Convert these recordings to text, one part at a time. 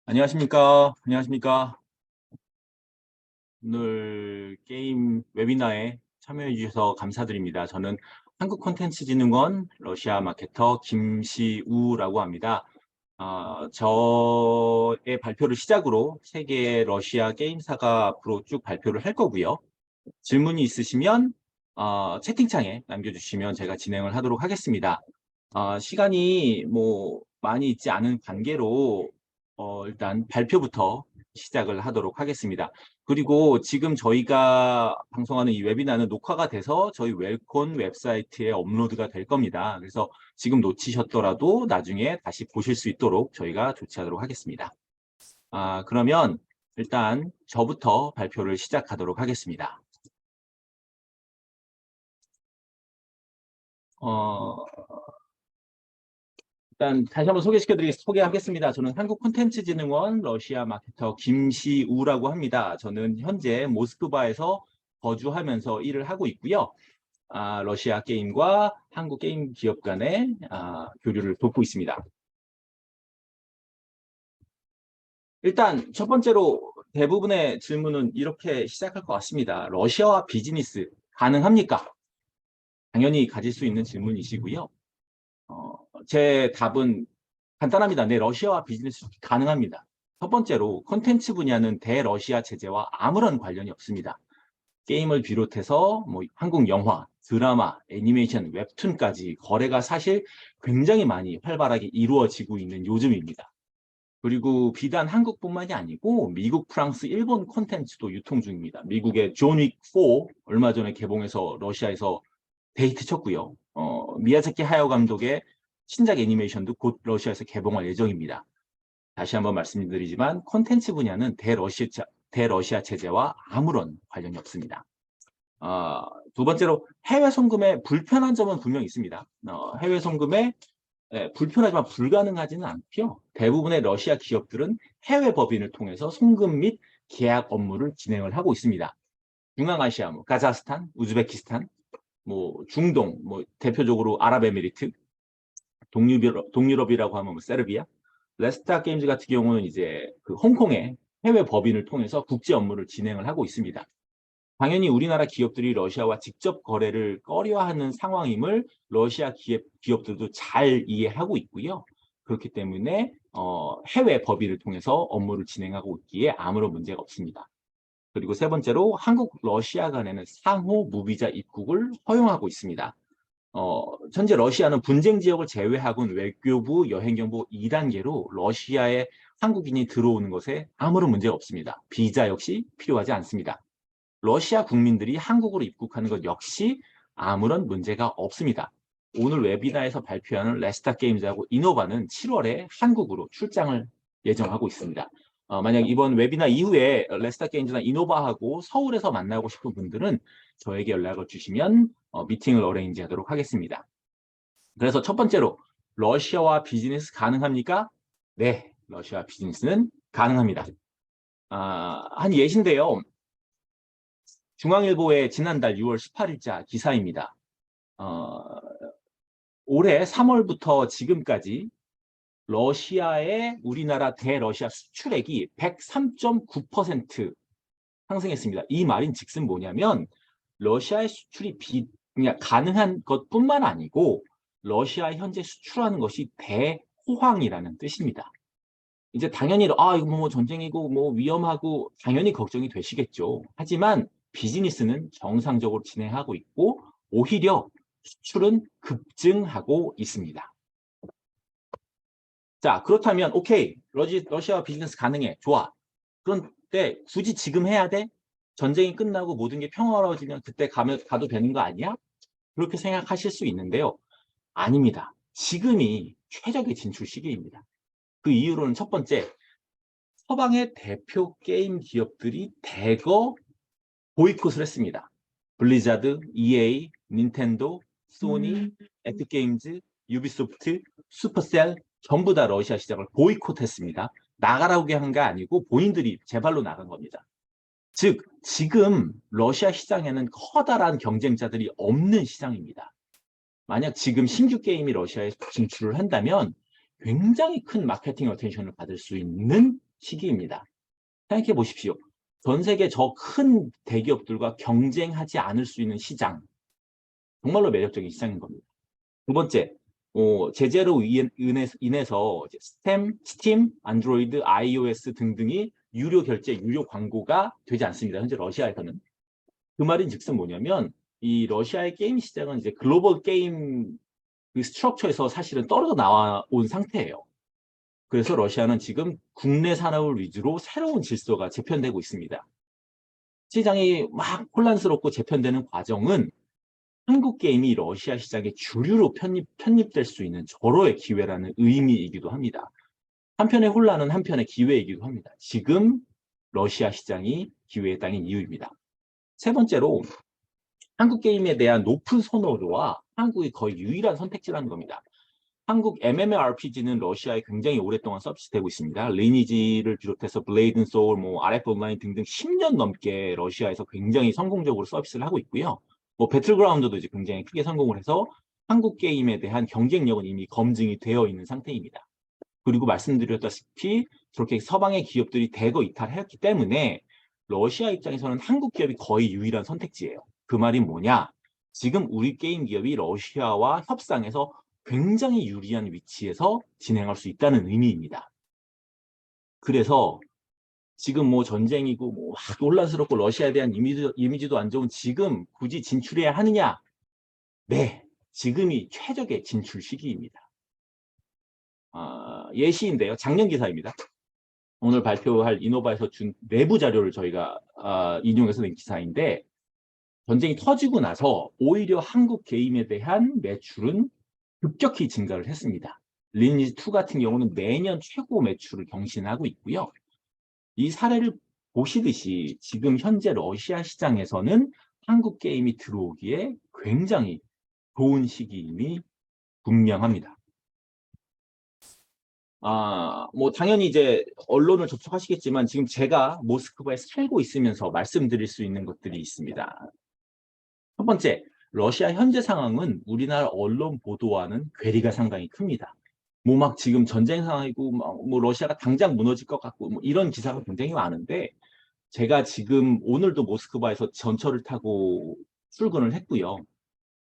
안녕하십니까. 안녕하십니까. 오늘 게임 웨비나에 참여해 주셔서 감사드립니다. 저는 한국콘텐츠진흥원 러시아 마케터 김시우라고 합니다. 저의 발표를 시작으로 세계의 러시아 게임사가 앞으로 쭉 발표를 할 거고요. 질문이 있으시면 채팅창에 남겨주시면 제가 진행을 하도록 하겠습니다. 시간이 많이 있지 않은 관계로 일단 발표부터 시작을 하도록 하겠습니다. 그리고 지금 저희가 방송하는 이 웨비나는 녹화가 돼서 저희 웰콘 웹사이트에 업로드가 될 겁니다. 그래서 지금 놓치셨더라도 나중에 다시 보실 수 있도록 저희가 조치하도록 하겠습니다. 그러면 일단 저부터 발표를 시작하도록 하겠습니다. 일단 다시 한번 소개하겠습니다. 저는 한국콘텐츠진흥원 러시아 마케터 김시우라고 합니다. 저는 현재 모스크바에서 거주하면서 일을 하고 있고요. 러시아 게임과 한국 게임 기업 간의 교류를 돕고 있습니다. 일단 첫 번째로 대부분의 질문은 이렇게 시작할 것 같습니다. 러시아와 비즈니스 가능합니까? 당연히 가질 수 있는 질문이시고요. 제 답은 간단합니다. 네, 러시아와 비즈니스 가능합니다. 첫 번째로 콘텐츠 분야는 대러시아 제재와 아무런 관련이 없습니다. 게임을 비롯해서 한국 영화, 드라마, 애니메이션, 웹툰까지 거래가 사실 굉장히 많이 활발하게 이루어지고 있는 요즘입니다. 그리고 비단 한국뿐만이 아니고 미국, 프랑스, 일본 콘텐츠도 유통 중입니다. 미국의 존 윅 4 얼마 전에 개봉해서 러시아에서 데이트 쳤고요. 미야자키 하야오 감독의 신작 애니메이션도 곧 러시아에서 개봉할 예정입니다. 다시 한번 말씀드리지만 콘텐츠 분야는 대러시아 제재와 아무런 관련이 없습니다. 두 번째로 해외 송금에 불편한 점은 분명히 있습니다. 해외 송금에 불편하지만 불가능하지는 않고요. 대부분의 러시아 기업들은 해외 법인을 통해서 송금 및 계약 업무를 진행을 하고 있습니다. 중앙아시아, 카자흐스탄, 우즈베키스탄, 중동, 대표적으로 아랍에미리트, 동유럽이라고 하면 세르비아, 레스타 게임즈 같은 경우는 이제 그 홍콩의 해외 법인을 통해서 국제 업무를 진행을 하고 있습니다. 당연히 우리나라 기업들이 러시아와 직접 거래를 꺼려하는 상황임을 러시아 기업들도 잘 이해하고 있고요. 그렇기 때문에 해외 법인을 통해서 업무를 진행하고 있기에 아무런 문제가 없습니다. 그리고 세 번째로 한국, 러시아 간에는 상호 무비자 입국을 허용하고 있습니다. 현재 러시아는 분쟁 지역을 제외하고는 외교부 여행경보 2단계로 러시아에 한국인이 들어오는 것에 아무런 문제가 없습니다. 비자 역시 필요하지 않습니다. 러시아 국민들이 한국으로 입국하는 것 역시 아무런 문제가 없습니다. 오늘 웨비나에서 발표하는 레스타 게임즈하고 이노바는 7월에 한국으로 출장을 예정하고 있습니다. 만약 이번 웨비나 이후에 레스타 게임즈나 이노바하고 서울에서 만나고 싶은 분들은 저에게 연락을 주시면 미팅을 어레인지 하도록 하겠습니다. 그래서 첫 번째로 러시아와 비즈니스 가능합니까? 네, 러시아 비즈니스는 가능합니다. 한 예신데요. 중앙일보의 지난달 6월 18일자 기사입니다. 올해 3월부터 지금까지 러시아의 우리나라 대러시아 수출액이 103.9% 상승했습니다. 이 말인즉슨 뭐냐면 러시아의 수출이 그냥 가능한 것뿐만 아니고 러시아에 현재 수출하는 것이 대호황이라는 뜻입니다. 이제 당연히 이거 전쟁이고 위험하고 당연히 걱정이 되시겠죠. 하지만 비즈니스는 정상적으로 진행하고 있고 오히려 수출은 급증하고 있습니다. 자, 그렇다면 오케이, 러시아와 비즈니스 가능해. 좋아. 그런데 굳이 지금 해야 돼? 전쟁이 끝나고 모든 게 평화로워지면 그때 가도 되는 거 아니야? 그렇게 생각하실 수 있는데요. 아닙니다. 지금이 최적의 진출 시기입니다. 그 이유로는 첫 번째, 서방의 대표 게임 기업들이 대거 보이콧을 했습니다. 블리자드, EA, 닌텐도, 소니, 에픽게임즈, 유비소프트, 슈퍼셀 전부 다 러시아 시장을 보이콧했습니다. 나가라고 한 게 아니고 본인들이 제 발로 나간 겁니다. 즉 지금 러시아 시장에는 커다란 경쟁자들이 없는 시장입니다. 만약 지금 신규 게임이 러시아에 진출을 한다면 굉장히 큰 마케팅 어텐션을 받을 수 있는 시기입니다. 생각해 보십시오. 전 세계 저 큰 대기업들과 경쟁하지 않을 수 있는 시장. 정말로 매력적인 시장인 겁니다. 두 번째, 제재로 인해서 스팀, 안드로이드, iOS 등등이 유료 결제, 유료 광고가 되지 않습니다. 현재 러시아에서는. 그 말인즉슨 뭐냐면 이 러시아의 게임 시장은 이제 글로벌 게임 그 스트럭처에서 사실은 떨어져 나온 상태예요. 그래서 러시아는 지금 국내 산업을 위주로 새로운 질서가 재편되고 있습니다. 시장이 막 혼란스럽고 재편되는 과정은 한국 게임이 러시아 시장의 주류로 편입될 수 있는 절호의 기회라는 의미이기도 합니다. 한편의 혼란은 한편의 기회이기도 합니다. 지금 러시아 시장이 기회의 땅인 이유입니다. 세 번째로 한국 게임에 대한 높은 선호도와 한국이 거의 유일한 선택지라는 겁니다. 한국 MMORPG는 러시아에 굉장히 오랫동안 서비스되고 있습니다. 리니지를 비롯해서 블레이드 소울, RF 온라인 등등 10년 넘게 러시아에서 굉장히 성공적으로 서비스를 하고 있고요. 배틀그라운드도 이제 굉장히 크게 성공을 해서 한국 게임에 대한 경쟁력은 이미 검증이 되어 있는 상태입니다. 그리고 말씀드렸다시피 저렇게 서방의 기업들이 대거 이탈했기 때문에 러시아 입장에서는 한국 기업이 거의 유일한 선택지예요. 그 말이 뭐냐? 지금 우리 게임 기업이 러시아와 협상해서 굉장히 유리한 위치에서 진행할 수 있다는 의미입니다. 그래서 지금 전쟁이고 혼란스럽고 러시아에 대한 이미지도 안 좋은 지금 굳이 진출해야 하느냐? 네, 지금이 최적의 진출 시기입니다. 예시인데요. 작년 기사입니다. 오늘 발표할 이노바에서 준 내부 자료를 저희가 인용해서 낸 기사인데 전쟁이 터지고 나서 오히려 한국 게임에 대한 매출은 급격히 증가를 했습니다. 리니지2 같은 경우는 매년 최고 매출을 경신하고 있고요. 이 사례를 보시듯이 지금 현재 러시아 시장에서는 한국 게임이 들어오기에 굉장히 좋은 시기임이 분명합니다. 당연히 이제 언론을 접촉하시겠지만 지금 제가 모스크바에 살고 있으면서 말씀드릴 수 있는 것들이 있습니다. 첫 번째, 러시아 현재 상황은 우리나라 언론 보도와는 괴리가 상당히 큽니다. 막 지금 전쟁 상황이고 러시아가 당장 무너질 것 같고 이런 기사가 굉장히 많은데 제가 지금 오늘도 모스크바에서 전철을 타고 출근을 했고요.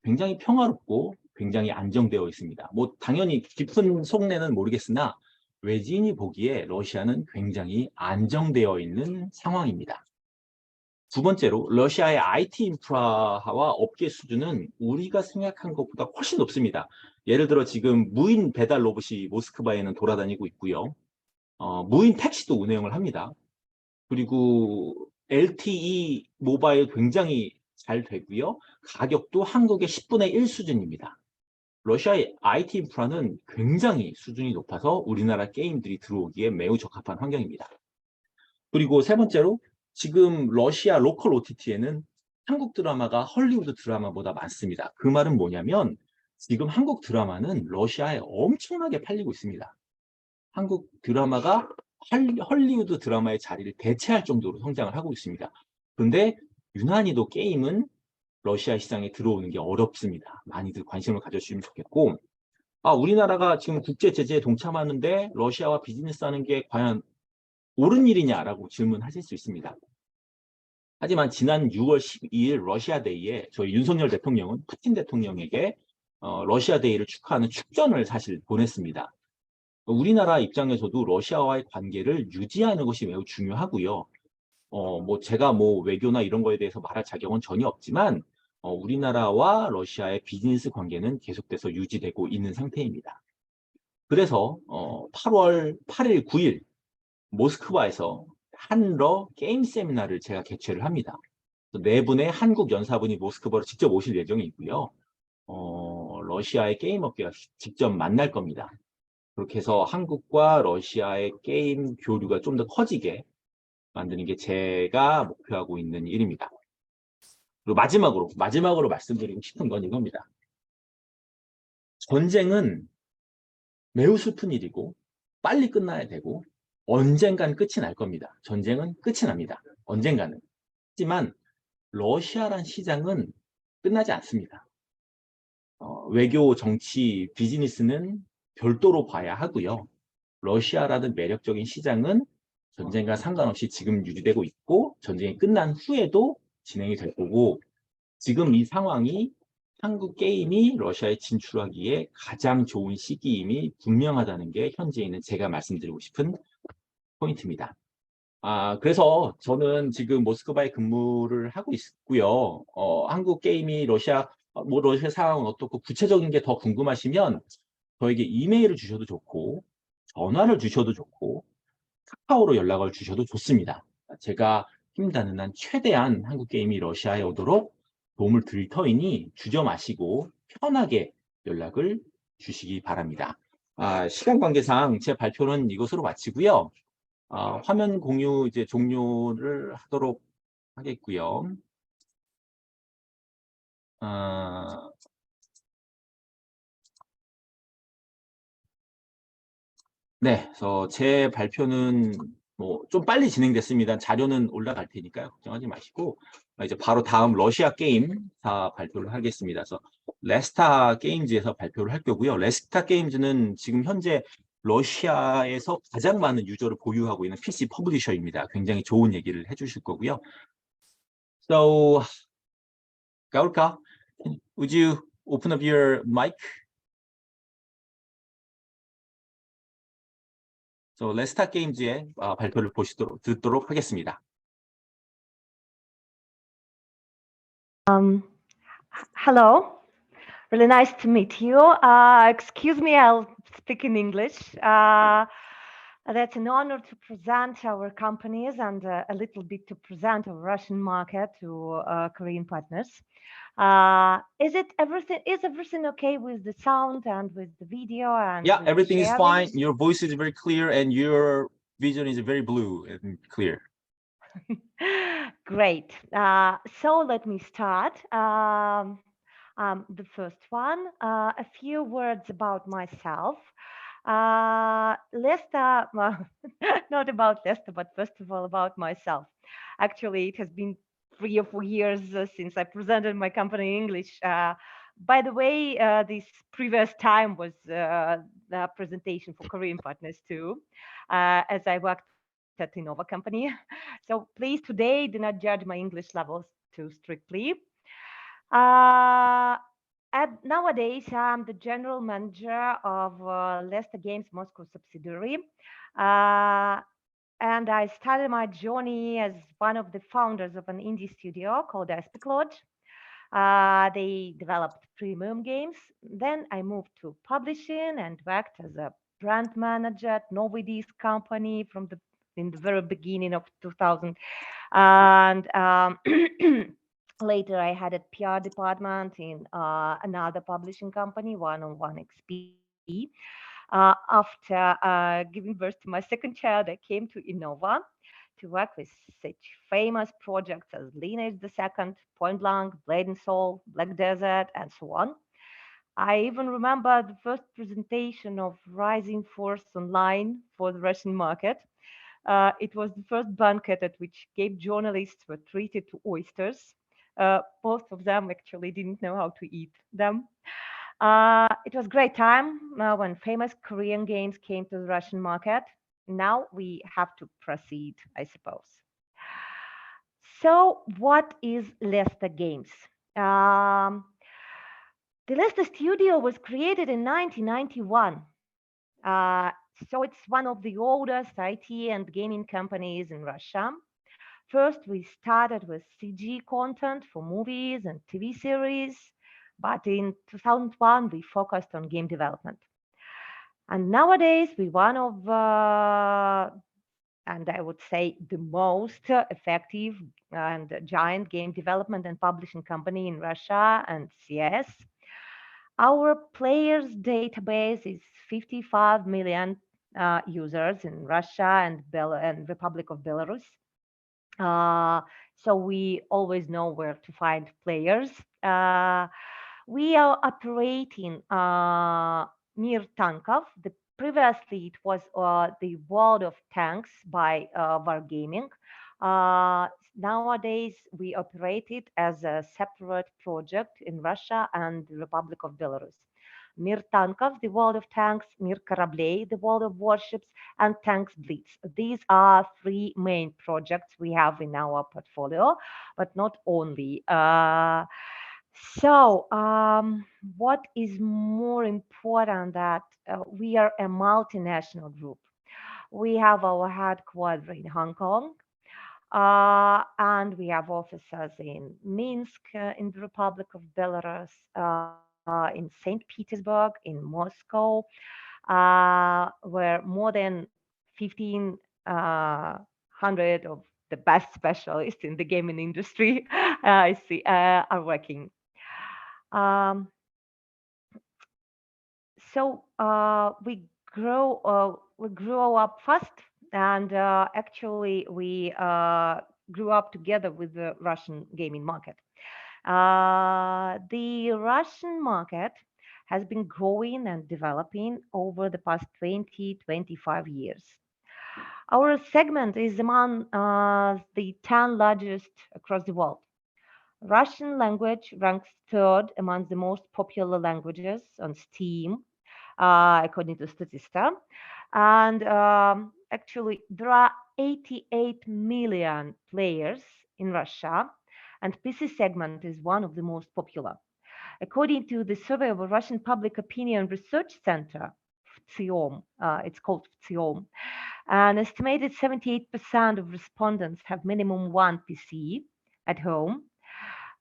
굉장히 평화롭고 굉장히 안정되어 있습니다. 당연히 깊은 속내는 모르겠으나 외지인이 보기에 러시아는 굉장히 안정되어 있는 상황입니다. 두 번째로 러시아의 IT 인프라와 업계 수준은 우리가 생각한 것보다 훨씬 높습니다. 예를 들어 지금 무인 배달 로봇이 모스크바에는 돌아다니고 있고요. 무인 택시도 운행을 합니다. 그리고 LTE 모바일 굉장히 잘 되고요. 가격도 한국의 10분의 1 수준입니다. 러시아의 IT 인프라는 굉장히 수준이 높아서 우리나라 게임들이 들어오기에 매우 적합한 환경입니다. 그리고 세 번째로 지금 러시아 로컬 OTT에는 한국 드라마가 헐리우드 드라마보다 많습니다. 그 말은 뭐냐면 지금 한국 드라마는 러시아에 엄청나게 팔리고 있습니다. 한국 드라마가 헐리우드 드라마의 자리를 대체할 정도로 성장을 하고 있습니다. 그런데 유난히도 게임은 러시아 시장에 들어오는 게 어렵습니다. 많이들 관심을 가져주시면 좋겠고 우리나라가 지금 국제 제재에 동참하는데 러시아와 비즈니스 하는 게 과연 옳은 일이냐라고 질문하실 수 있습니다. 하지만 지난 6월 12일 러시아 데이에 저희 윤석열 대통령은 푸틴 대통령에게 러시아 데이를 축하하는 축전을 사실 보냈습니다. 우리나라 입장에서도 러시아와의 관계를 유지하는 것이 매우 중요하고요. 제가 외교나 이런 거에 대해서 말할 자격은 전혀 없지만 우리나라와 러시아의 비즈니스 관계는 계속돼서 유지되고 있는 상태입니다. 그래서 8월 8일, 9일 모스크바에서 한러 게임 세미나를 제가 개최를 합니다. 네 분의 한국 연사분이 모스크바로 직접 오실 예정이고요. 러시아의 게임 업계가 직접 만날 겁니다. 그렇게 해서 한국과 러시아의 게임 교류가 좀 더 커지게 만드는 게 제가 목표하고 있는 일입니다. 그리고 마지막으로 말씀드리고 싶은 건 이겁니다. 전쟁은 매우 슬픈 일이고 빨리 끝나야 되고 언젠간 끝이 날 겁니다. 전쟁은 끝이 납니다. 언젠가는. 하지만 러시아란 시장은 끝나지 않습니다. 외교, 정치, 비즈니스는 별도로 봐야 하고요. 러시아라는 매력적인 시장은 전쟁과 상관없이 지금 유지되고 있고 전쟁이 끝난 후에도 진행이 될 거고 지금 이 상황이 한국 게임이 러시아에 진출하기에 가장 좋은 시기임이 분명하다는 게 현재 있는 제가 말씀드리고 싶은 포인트입니다. 그래서 저는 지금 모스크바에 근무를 하고 있고요. 한국 게임이 러시아 상황은 어떻고 구체적인 게 더 궁금하시면 저에게 이메일을 주셔도 좋고 전화를 주셔도 좋고 카카오로 연락을 주셔도 좋습니다. 제가 힘닿는 한 최대한 한국 게임이 러시아에 오도록 도움을 드릴 터이니 주저 마시고 편하게 연락을 주시기 바랍니다. 시간 관계상 제 발표는 이것으로 마치고요. 화면 공유 이제 종료를 하도록 하겠고요. 네, 그래서 제 발표는 뭐 좀 빨리 진행됐습니다. 자료는 올라갈 테니까요. 걱정하지 마시고 이제 바로 다음 러시아 게임사 발표를 하겠습니다. 그래서 레스타 게임즈에서 발표를 할 거고요. 레스타 게임즈는 지금 현재 러시아에서 가장 많은 유저를 보유하고 있는 PC 퍼블리셔입니다. 굉장히 좋은 얘기를 해주실 거고요. So, 가울까? Would you open up your mic? So, 레스타 게임즈의 발표를 듣도록 하겠습니다. Hello, really nice to meet you. Excuse me, I'll speak in English. That's an honor to present our companies and a little bit to present our Russian market to Korean partners. Is everything okay with the sound and with the video and Yeah, with everything is sharing? fine. Your voice is very clear and your vision is very blue and clear. Great. So let me start. The first one, a few words about myself. Lesta, not about Lesta, but first of all about myself. Actually, it has been 3 or 4 years since I presented my company in English. By the way, this previous time was the presentation for Korean partners too, as I worked at Innova company. So please today do not judge my English levels too strictly. Nowadays, I'm the general manager of Leicester Games Moscow subsidiary. And I started my journey as one of the founders of an indie studio called Aspect Lodge. They developed premium games. Then I moved to publishing and worked as a brand manager at Novidi's company in the very beginning of 2000. And later I had a PR department in another publishing company, 101 XP. After giving birth to my second child, I came to Innova to work with such famous projects as Lineage II, Point Blank, Blade and Soul, Black Desert, and so on. I even remember the first presentation of Rising Force Online for the Russian market. It was the first banquet at which Cape journalists were treated to oysters. Most of them actually didn't know how to eat them. It was a great time when famous Korean games came to the Russian market. Now we have to proceed, I suppose. So, what is Leicester Games? The Leicester Studio was created in 1991. So it's one of the oldest IT and gaming companies in Russia. First, we started with CG content for movies and TV series, but in 2001, we focused on game development. And nowadays, we're one of, and I would say, the most effective and giant game development and publishing company in Russia and CIS. Our players database is 55 million users in Russia and Republic of Belarus. So we always know where to find players. We are operating near Tankov. Previously, it was the World of Tanks by Wargaming. Nowadays, we operate it as a separate project in Russia and the Republic of Belarus. Mir Tankov, the World of Tanks, Mir Kораблей, the World of Warships, and Tanks Blitz. These are three main projects we have in our portfolio, but not only. What is more important that we are a multinational group. We have our headquarters in Hong Kong, and we have offices in Minsk, in the Republic of Belarus, in St. Petersburg, in Moscow, where more than 1,500 of the best specialists in the gaming industry are working. Um, we grew up fast, and actually we grew up together with the Russian gaming market. The Russian market has been growing and developing over the past 20-25 years. Our segment is among the 10 largest across the world. Russian language ranks third among the most popular languages on Steam, according to Statista. And actually, there are 88 million players in Russia, and PC segment is one of the most popular. According to the survey of a Russian Public Opinion Research Center, FTSIOM, it's called FTSIOM, an estimated 78% of respondents have minimum one PC at home.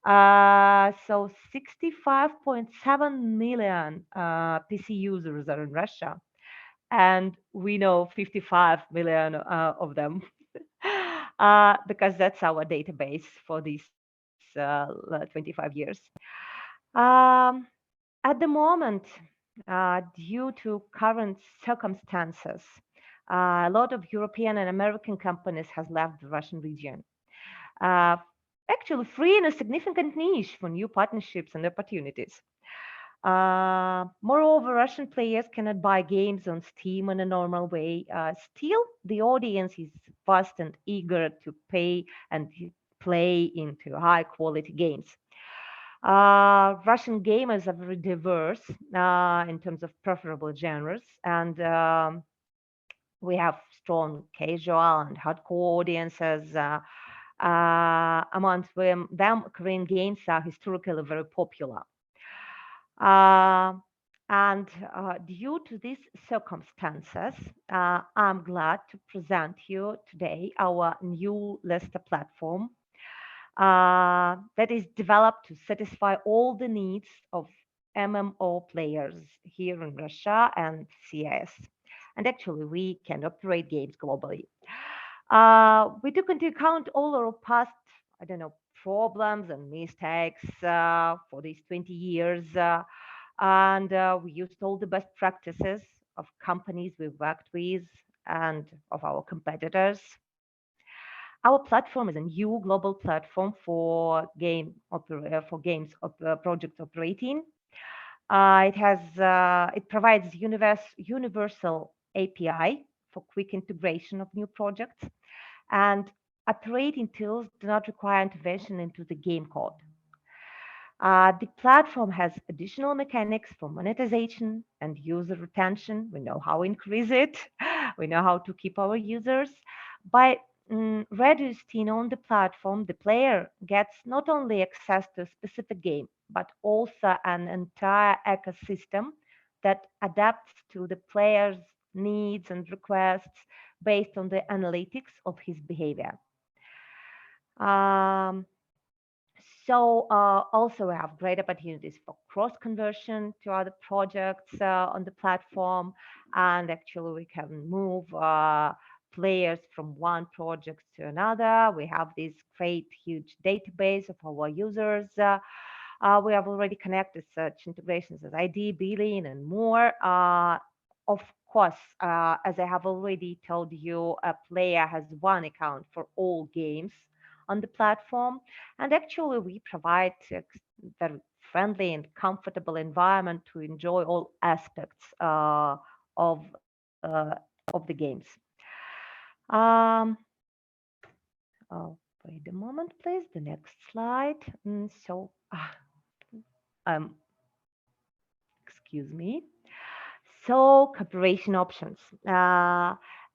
So 65.7 million PC users are in Russia, and we know 55 million of them because that's our database for these 25 years. Um, at the moment, due to current circumstances, a lot of European and American companies has left the Russian region. Uh, Actually freeing a significant niche for new partnerships and opportunities. Moreover, Russian players cannot buy games on Steam in a normal way. Still, the audience is vast and eager to pay and play into high quality games. Russian gamers are very diverse in terms of preferable genres, and we have strong casual and hardcore audiences. Amongst them, Korean games are historically very popular. And due to these circumstances, I'm glad to present you today our new Lester platform that is developed to satisfy all the needs of MMO players here in Russia and CIS. And actually, we can operate games globally. We took into account all our past, problems and mistakes for these 20 years. And we used all the best practices of companies we've worked with and of our competitors. Our platform is a new global platform for project operating. It provides universal API for quick integration of new projects, and operating tools do not require intervention into the game code. The platform has additional mechanics for monetization and user retention. We know how to increase it. We know how to keep our users. By registering on the platform, the player gets not only access to a specific game, but also an entire ecosystem that adapts to the player's needs and requests based on the analytics of his behavior. Also we have great opportunities for cross conversion to other projects on the platform, and actually we can move players from one project to another. We have this great huge database of our users. We have already connected such integrations as ID, billing, and more. Of course, as I have already told you, a player has one account for all games on the platform, and actually we provide a very friendly and comfortable environment to enjoy all aspects of the games. Wait a moment, please. The next slide. Excuse excuse me. So, cooperation options.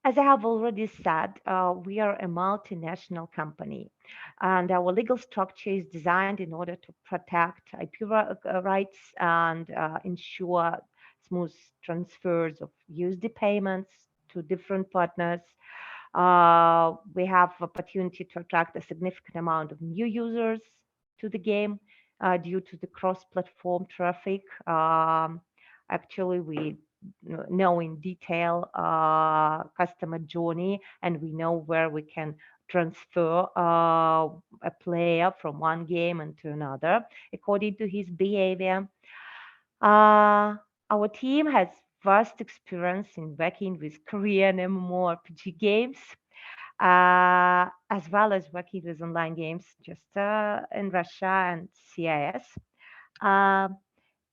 As I have already said, we are a multinational company, and our legal structure is designed in order to protect IP rights and ensure smooth transfers of USD payments to different partners. We have opportunity to attract a significant amount of new users to the game due to the cross-platform traffic. Actually, we know in detail customer journey, and we know where we can transfer a player from one game into another according to his behavior. Our team has vast experience in working with Korean MMORPG games, as well as working with online games just in Russia and CIS.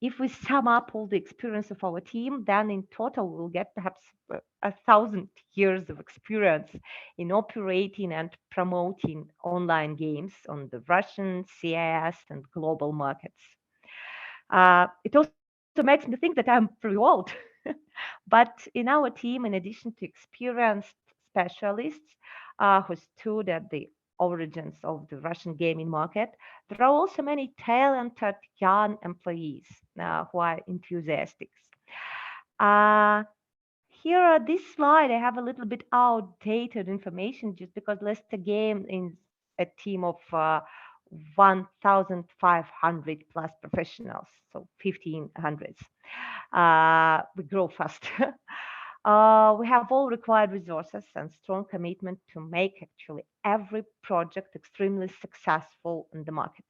If we sum up all the experience of our team, then in total we'll get perhaps 1,000 years of experience in operating and promoting online games on the Russian, CIS, and global markets. It also makes me think that I'm pretty old. But in our team, in addition to experienced specialists who stood at the origins of the Russian gaming market, there are also many talented young employees who are enthusiastic. Here on this slide, I have a little bit outdated information just because Leicester Game is a team of 1,500 plus professionals, so 1,500s. We grow fast. We have all required resources and strong commitment to make actually every project extremely successful in the market.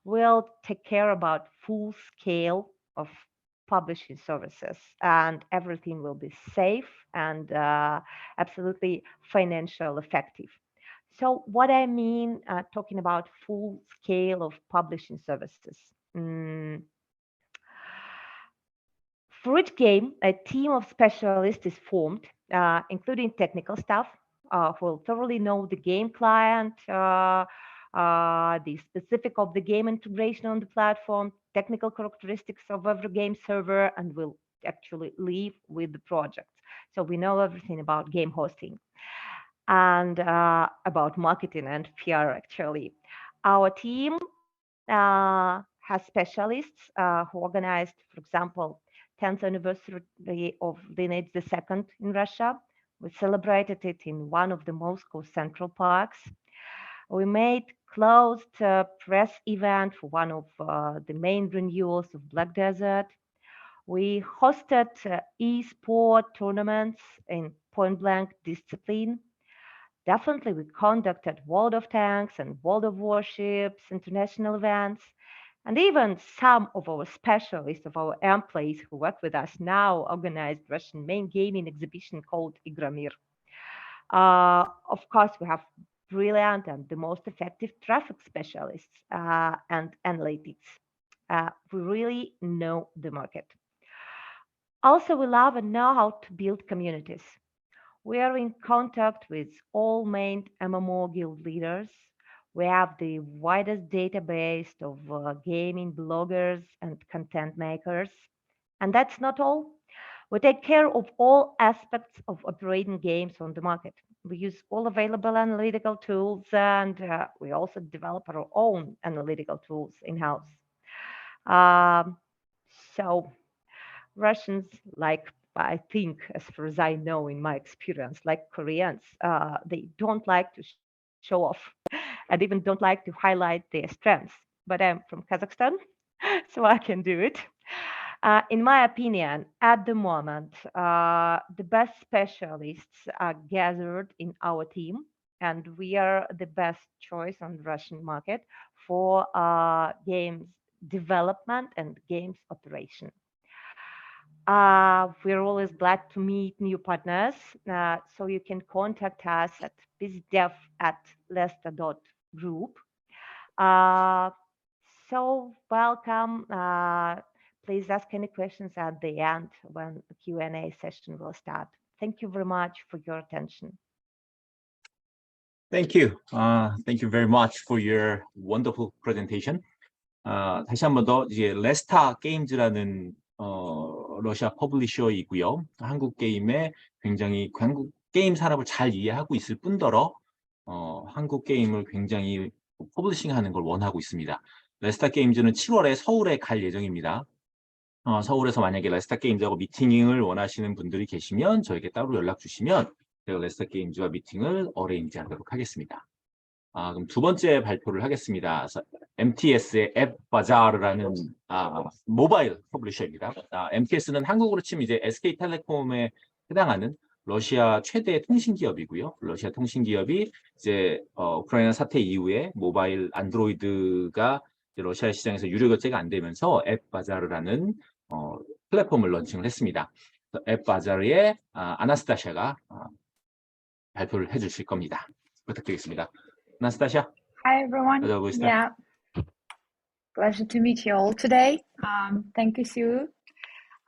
We'll take care about full scale of publishing services, and everything will be safe and absolutely financial effective. So what I mean talking about full scale of publishing services. For each game, a team of specialists is formed, including technical staff who will thoroughly know the game client, the specific of the game integration on the platform, technical characteristics of every game server, and will actually live with the project. So we know everything about game hosting and about marketing and PR actually. Our team has specialists who organized, for example, 10th anniversary of Lineage II in Russia. We celebrated it in one of the Moscow Central Parks. We made closed press event for one of the main renewals of Black Desert. We hosted e-sport tournaments in point-blank discipline. Definitely, we conducted World of Tanks and World of Warships international events. And even some of our specialists, of our employees who work with us now, organized Russian main gaming exhibition called Igramir. Of course, we have brilliant and the most effective traffic specialists and analytics. We really know the market. Also, we love and know how to build communities. We are in contact with all main MMO guild leaders. We have the widest database of gaming bloggers and content makers. And that's not all. We take care of all aspects of operating games on the market. We use all available analytical tools, and we also develop our own analytical tools in-house. So Russians, like I think, as far as I know in my experience, like Koreans, they don't like to show off and even don't like to highlight their strengths. But I'm from Kazakhstan, so I can do it. In my opinion, at the moment, the best specialists are gathered in our team, and we are the best choice on the Russian market for games development and games operation. We're always glad to meet new partners, so you can contact us at bizdev@leicester.group. So welcome. Please ask any questions at the end when the Q&A session will start. Thank you very much for your attention. Thank you. Thank you very much for your wonderful presentation. 다시 한 번 더 이제 레스타 게임즈라는 러시아 퍼블리셔이고요. 한국 게임에 굉장히 한국 게임 산업을 잘 이해하고 있을 뿐더러 한국 게임을 굉장히 퍼블리싱하는 걸 원하고 있습니다. 레스타 게임즈는 7월에 서울에 갈 예정입니다. 서울에서 만약에 레스타 게임즈하고 미팅을 원하시는 분들이 계시면 저에게 따로 연락 주시면 제가 레스타 게임즈와 미팅을 어레인지 하도록 하겠습니다. 그럼 두 번째 발표를 하겠습니다. MTS의 앱 바자르라는 모바일 퍼블리셔입니다. MTS는 한국으로 치면 이제 SK텔레콤에 해당하는 러시아 최대 통신기업이고요. 러시아 통신기업이 이제 우크라이나 사태 이후에 모바일 안드로이드가 이제 러시아 시장에서 유료 결제가 안 되면서 앱 바자르라는 플랫폼을 런칭을 했습니다. 앱 바자르의 아나스타샤가 발표를 해주실 겁니다. 부탁드리겠습니다. Anastasia, Hi, everyone. hello, Gustav. Yeah, pleasure to meet you all today. Thank you, Sue.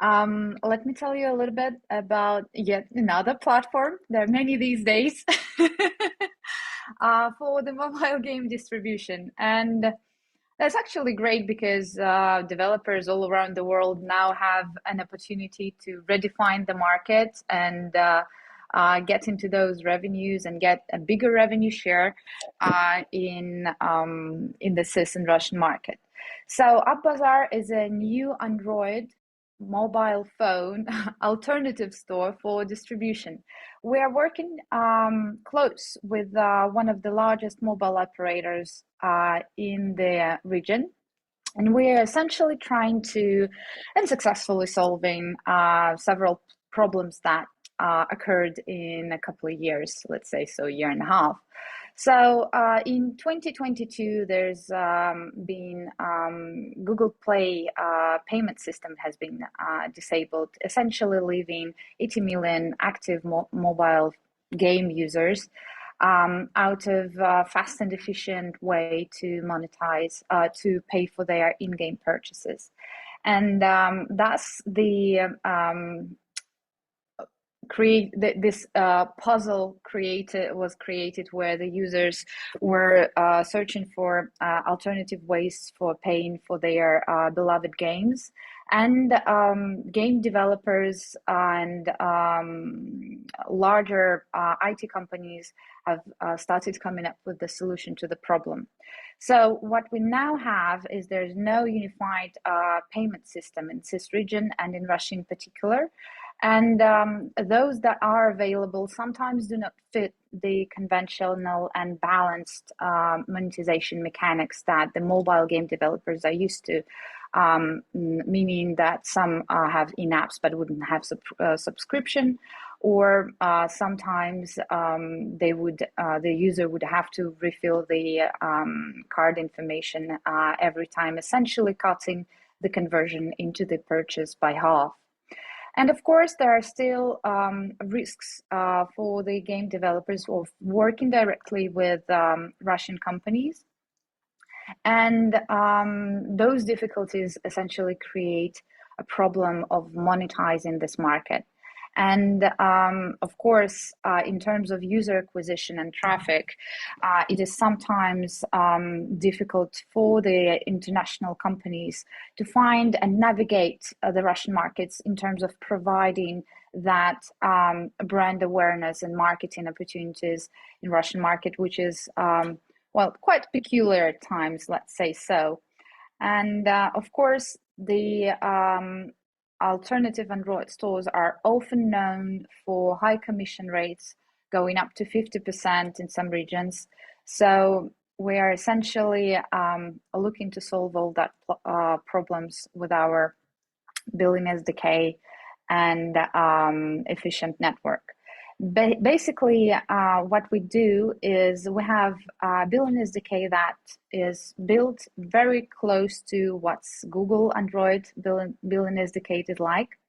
Let me tell you a little bit about yet another platform. There are many these days for the mobile game distribution. And that's actually great because developers all around the world now have an opportunity to redefine the market and get into those revenues and get a bigger revenue share in the Cis and Russian market. So AppBazaar is a new Android mobile phone alternative store for distribution. We are working close with one of the largest mobile operators in the region. And we're essentially trying to and successfully solving several problems that occurred in a couple of years, let's say, so a year and a half. So in 2022, there's been Google Play payment system has been disabled, essentially leaving 80 million active mobile game users out of fast and efficient way to monetize, to pay for their in-game purchases. And that's the this puzzle was created where the users were searching for alternative ways for paying for their beloved games, and game developers and larger IT companies have started coming up with the solution to the problem. So what we now have is there's no unified payment system in CIS region and in Russia in particular. And those that are available sometimes do not fit the conventional and balanced monetization mechanics that the mobile game developers are used to, meaning that some have in-apps but wouldn't have subscription, or sometimes the user would have to refill the card information every time, essentially cutting the conversion into the purchase by half. And of course, there are still risks for the game developers of working directly with Russian companies. And those difficulties essentially create a problem of monetizing this market. And of course, in terms of user acquisition and traffic, it is sometimes difficult for the international companies to find and navigate the Russian markets in terms of providing that brand awareness and marketing opportunities in Russian market, which is, well, quite peculiar at times, let's say so. And of course, the alternative Android stores are often known for high commission rates, going up to 50% in some regions. So we are essentially looking to solve all that problems with our billing SDK and efficient network. Basically, what we do is we have a billing SDK that is built very close to what's Google Android billing SDK is like.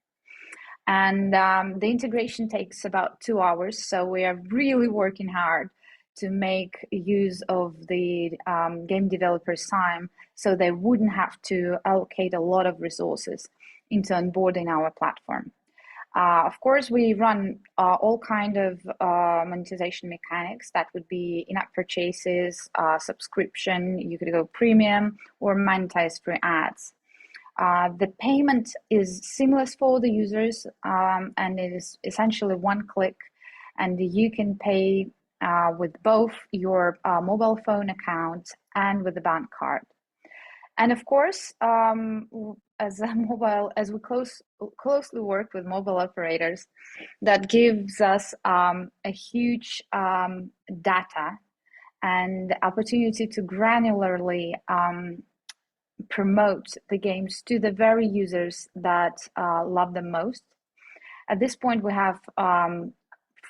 And the integration takes about 2 hours. So we are really working hard to make use of the game developers' time so they wouldn't have to allocate a lot of resources into onboarding our platform. Of course, we run all kind of monetization mechanics. That would be in-app purchases, subscription, you could go premium, or monetize through ads. The payment is seamless for the users, and it is essentially one click, and you can pay with both your mobile phone account and with the bank card. And of course, as we closely work with mobile operators, that gives us a huge data and opportunity to granularly promote the games to the very users that love them most. At this point, we have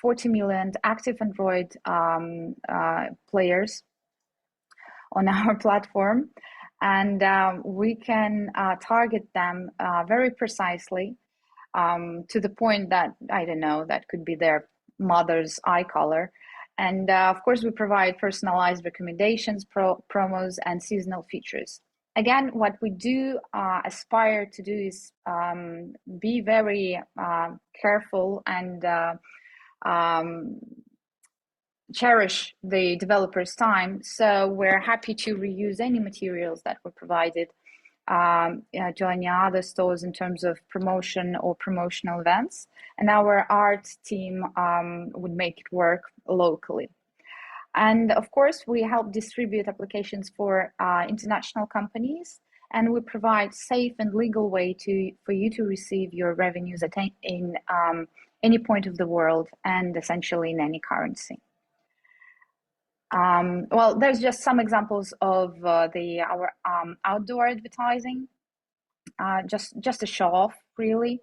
40 million active Android players on our platform, and we can target them very precisely to the point that, I don't know, that could be their mother's eye color. And of course, we provide personalized recommendations, promos, and seasonal features. Again, what we do aspire to do is be very careful and cherish the developers' time. So we're happy to reuse any materials that were provided to any other stores in terms of promotion or promotional events. And our art team would make it work locally. And of course, we help distribute applications for international companies, and we provide safe and legal way for you to receive your revenues in any point of the world and essentially in any currency. Well, there's just some examples of our outdoor advertising, just to show off, really.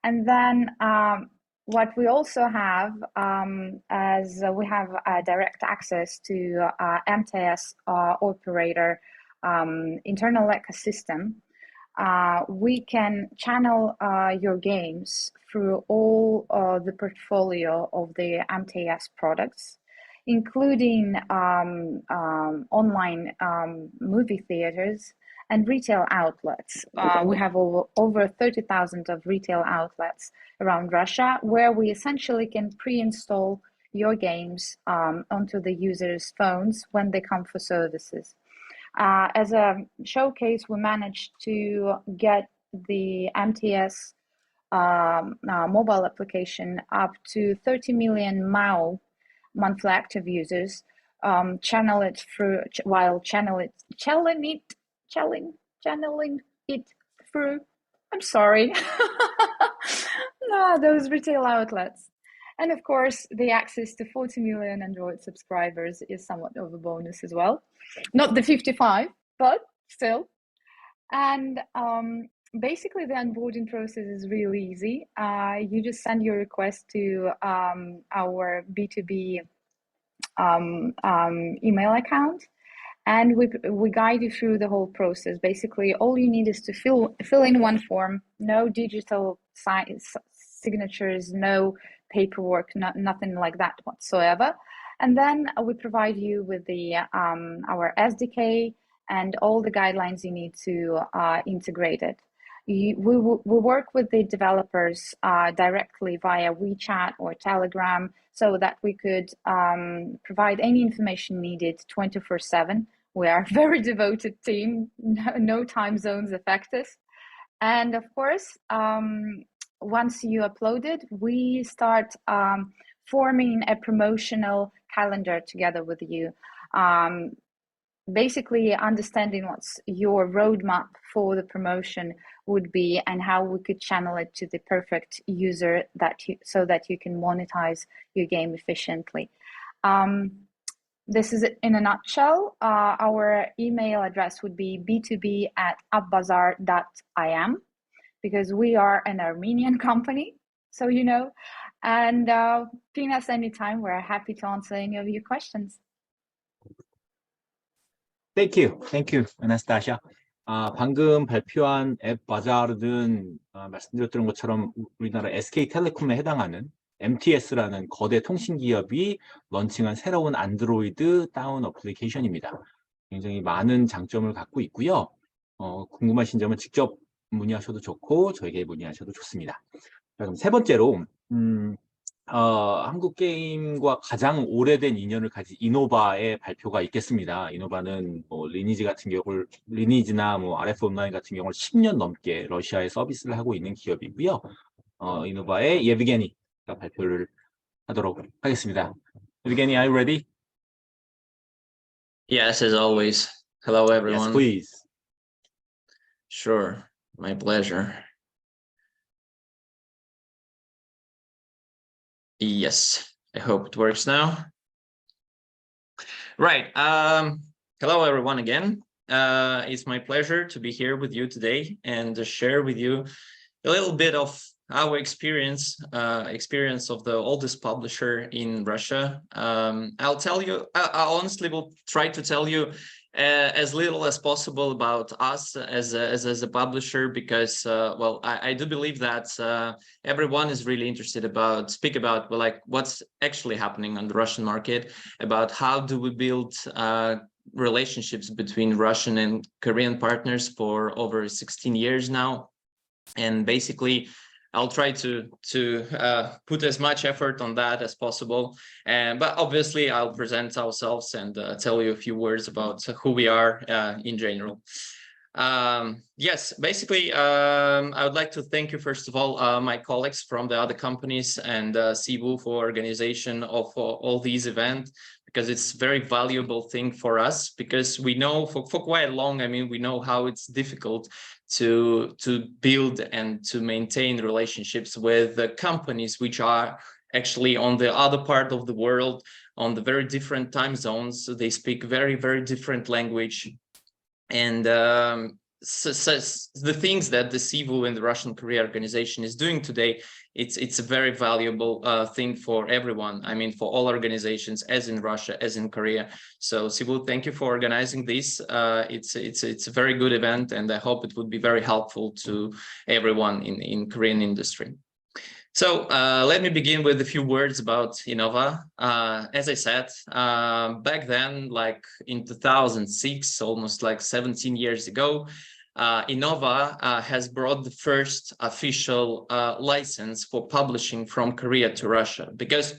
And then what we also have, as we have direct access to MTS operator internal ecosystem, we can channel your games through all the portfolio of the MTS products, including online movie theaters and retail outlets. We have over 30,000 of retail outlets around Russia, where we essentially can pre-install your games onto the users' phones when they come for services. As a showcase, we managed to get the MTS mobile application up to 30 million MAU, monthly active users, channeling it through, I'm sorry, those retail outlets. And of course, the access to 40 million Android subscribers is somewhat of a bonus as well. Not the 55, but still. And basically, the onboarding process is really easy. You just send your request to our B2B email account, and we guide you through the whole process. Basically, all you need is to fill in one form, no digital signatures, no paperwork, nothing like that whatsoever. And then we provide you with the our SDK and all the guidelines you need to integrate it. We work with the developers directly via WeChat or Telegram, so that we could provide any information needed 24/7. We are a very devoted team, no time zones affect us. And of course, once you upload it, we start forming a promotional calendar together with you. Basically understanding what's your roadmap for the promotion would be and how we could channel it to the perfect user so that you can monetize your game efficiently. This is it in a nutshell. Our email address would be b2b@appbazar.im, because we are an Armenian company, so you know. And ping us anytime. We're happy to answer any of your questions. Thank you, Anastasia. 방금 발표한 앱 바자르는 말씀드렸던 것처럼 우리나라 SK텔레콤에 해당하는 MTS라는 거대 통신기업이 런칭한 새로운 안드로이드 다운 어플리케이션입니다. 굉장히 많은 장점을 갖고 있고요. 궁금하신 점은 직접 문의하셔도 좋고 저에게 문의하셔도 좋습니다. 자, 그럼 세 번째로 한국 게임과 가장 오래된 인연을 가진 이노바의 발표가 있겠습니다. 이노바는 뭐 리니지나 뭐 RF 온라인 같은 경우를 10년 넘게 러시아에 서비스를 하고 있는 기업이고요. 이노바의 예비게니가 발표를 하도록 하겠습니다. 예비게니, are you ready? Yes, as always. Hello, Yes, everyone. please. Sure, my pleasure. Yes, I hope it works now. Right. Hello, everyone, again. It's my pleasure to be here with you today and to share with you a little bit of our experience of the oldest publisher in Russia. I'll tell you, I honestly will try to tell you as little as possible about us as a publisher, because well, I do believe that everyone is really interested speak about well, like what's actually happening on the Russian market, about how do we build relationships between Russian and Korean partners for over 16 years now. And basically, I'll try to put as much effort on that as possible. But obviously, I'll present ourselves and tell you a few words about who we are in general. Yes, basically, I would like to thank you, first of all, my colleagues from the other companies and Cebu for organization of all these events, because it's a very valuable thing for us, because we know for quite long, I mean, we know how it's difficult to build and to maintain relationships with the companies which are actually on the other part of the world, on the very different time zones. So they speak very, very different language. And so the things that the Cebu and the Russian Korea organization is doing today, it's a very valuable thing for everyone. I mean, for all organizations, as in Russia, as in Korea. So Cebu, thank you for organizing this. It's a very good event, and I hope it would be very helpful to everyone in Korean industry. So let me begin with a few words about Innova. As I said, back then, like in 2006, almost like 17 years ago, Innova has brought the first official license for publishing from Korea to Russia, because,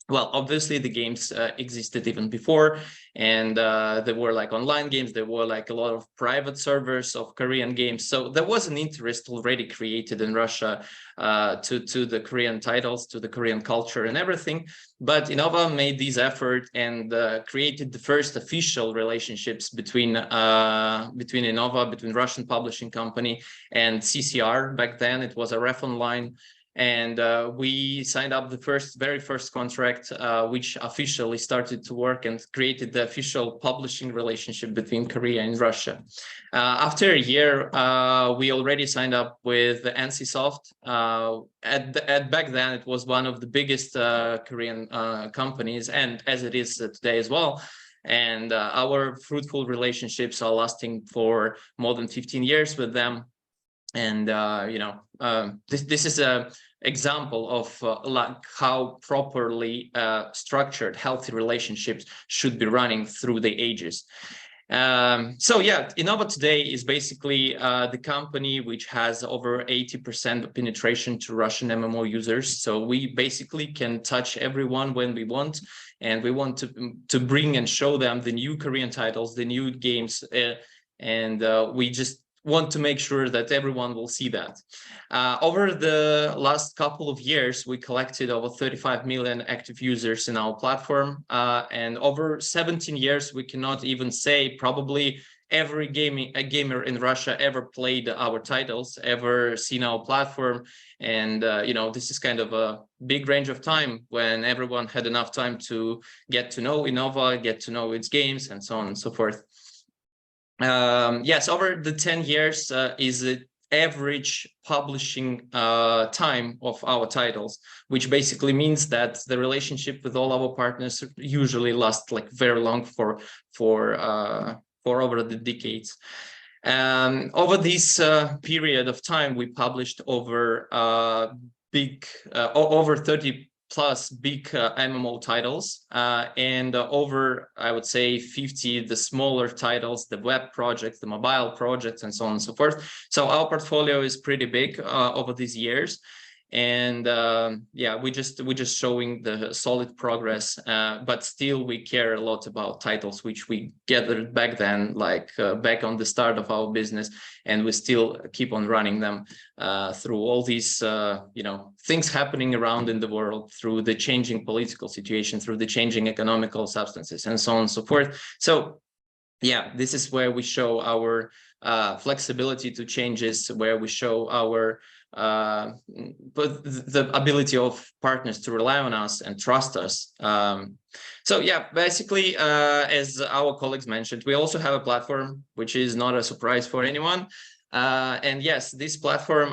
well, obviously the games existed even before, and there were like online games, there were like a lot of private servers of Korean games. So there was an interest already created in Russia to the Korean titles, to the Korean culture and everything. But Innova made these efforts and created the first official relationships between Innova, between Russian publishing company and CCR. Back then it was a RF Online. And we signed up the very first contract, which officially started to work and created the official publishing relationship between Korea and Russia. After a year, we already signed up with NCSoft. Back then, it was one of the biggest Korean companies, and as it is today as well. And our fruitful relationships are lasting for more than 15 years with them. And this is a example of like how properly structured healthy relationships should be running through the ages. So yeah, Innova today is basically the company which has over 80% penetration to Russian MMO users. So we basically can touch everyone when we want, and we want to bring and show them the new Korean titles, the new games, and we just want to make sure that everyone will see that. Over the last couple of years, we collected over 35 million active users in our platform. And over 17 years, we cannot even say probably every gamer in Russia ever played our titles, ever seen our platform. And, this is kind of a big range of time when everyone had enough time to get to know Innova, get to know its games, and so on and so forth. Yes, over the 10 years is the average publishing time of our titles, which basically means that the relationship with all our partners usually lasts like very long for over the decades. Over this period of time, we published over over 30 plus big MMO titles, and over, I would say, 50 the smaller titles, the web projects, the mobile projects, and so on and so forth. So our portfolio is pretty big over these years. And yeah, we're just showing the solid progress, but still we care a lot about titles which we gathered back then, like back on the start of our business, and we still keep on running them through all these things happening around in the world, through the changing political situation, through the changing economical substances, and so on and so forth. So yeah, this is where we show our flexibility to changes, where we show our but the ability of partners to rely on us and trust us. So yeah, basically, as our colleagues mentioned, we also have a platform, which is not a surprise for anyone. And yes, this platform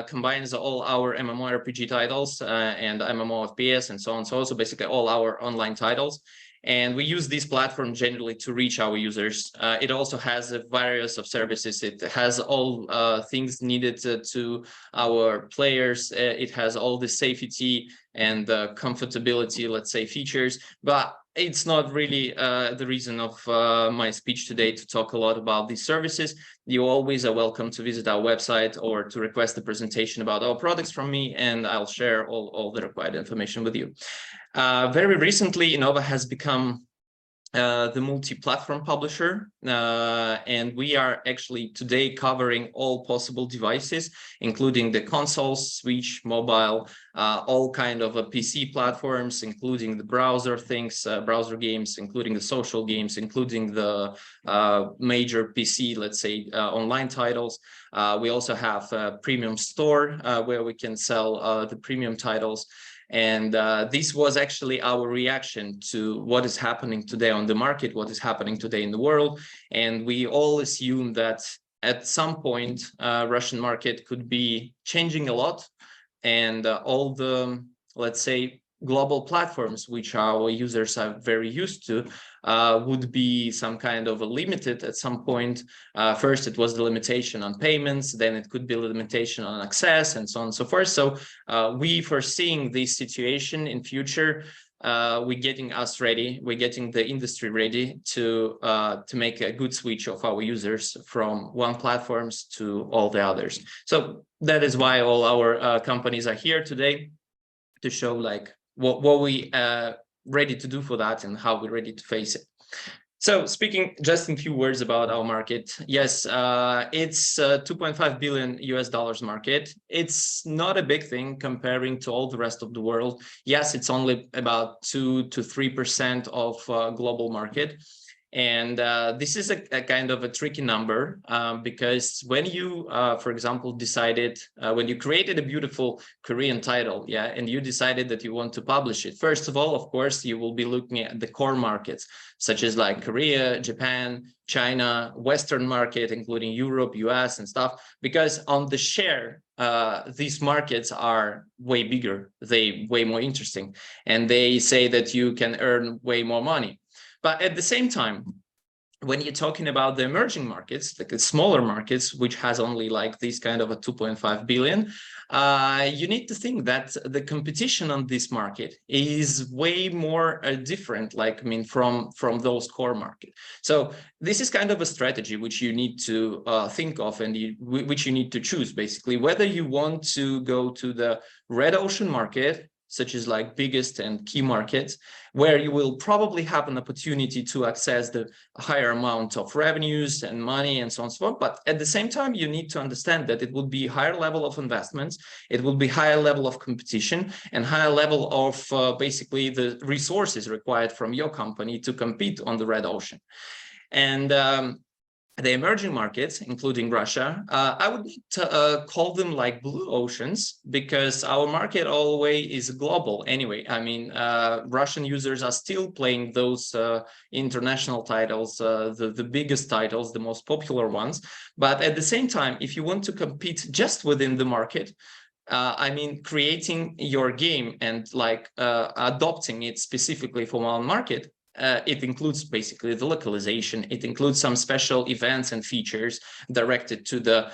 combines all our MMORPG titles and MMO FPS and so on. So basically all our online titles. And we use this platform generally to reach our users. It also has a various of services. It has all things needed to our players. It has all the safety and comfortability, let's say, features. But it's not really the reason of my speech today to talk a lot about these services. You always are welcome to visit our website or to request a presentation about our products from me, and I'll share all the required information with you. Very recently, Innova has become the multi-platform publisher, and we are actually today covering all possible devices, including the consoles, Switch, mobile, all kind of PC platforms, including the browser things, browser games, including the social games, including the major PC, let's say, online titles. We also have a premium store where we can sell the premium titles. And this was actually our reaction to what is happening today on the market, what is happening today in the world. And we all assume that at some point, Russian market could be changing a lot. And all the, let's say, global platforms, which our users are very used to, would be some kind of a limited at some point. First, it was the limitation on payments, then it could be a limitation on access, and so on and so forth. So we foreseeing this situation in future. We're getting us ready, we're getting the industry ready to make a good switch of our users from one platforms to all the others. So that is why all our companies are here today, to show like what we ready to do for that and how we're ready to face it. So speaking just in few words about our market, yes, it's a $2.5 billion US market. It's not a big thing comparing to all the rest of the world. Yes, it's only about 2 to 3% of global market. And this is a kind of a tricky number because when you, for example, decided, when you created a beautiful Korean title, yeah, and you decided that you want to publish it, first of all, of course, you will be looking at the core markets, such as like Korea, Japan, China, Western market, including Europe, US and stuff, because on the share, these markets are way bigger, they way more interesting, and they say that you can earn way more money. But at the same time, when you're talking about the emerging markets, like the smaller markets, which has only like this kind of a 2.5 billion, you need to think that the competition on this market is way more different, like, I mean, from those core markets. So this is kind of a strategy which you need to think of, and which you need to choose, basically, whether you want to go to the red ocean market, such as like biggest and key markets, where you will probably have an opportunity to access the higher amount of revenues and money and so on and so forth. But at the same time, you need to understand that it will be higher level of investments, it will be higher level of competition, and higher level of basically the resources required from your company to compete on the red ocean. And the emerging markets, including Russia, I would call them like blue oceans, because our market always is global anyway. I mean, Russian users are still playing those international titles, the biggest titles, the most popular ones. But at the same time, if you want to compete just within the market, I mean, creating your game and like adopting it specifically for one market, it includes basically the localization. It includes some special events and features directed to the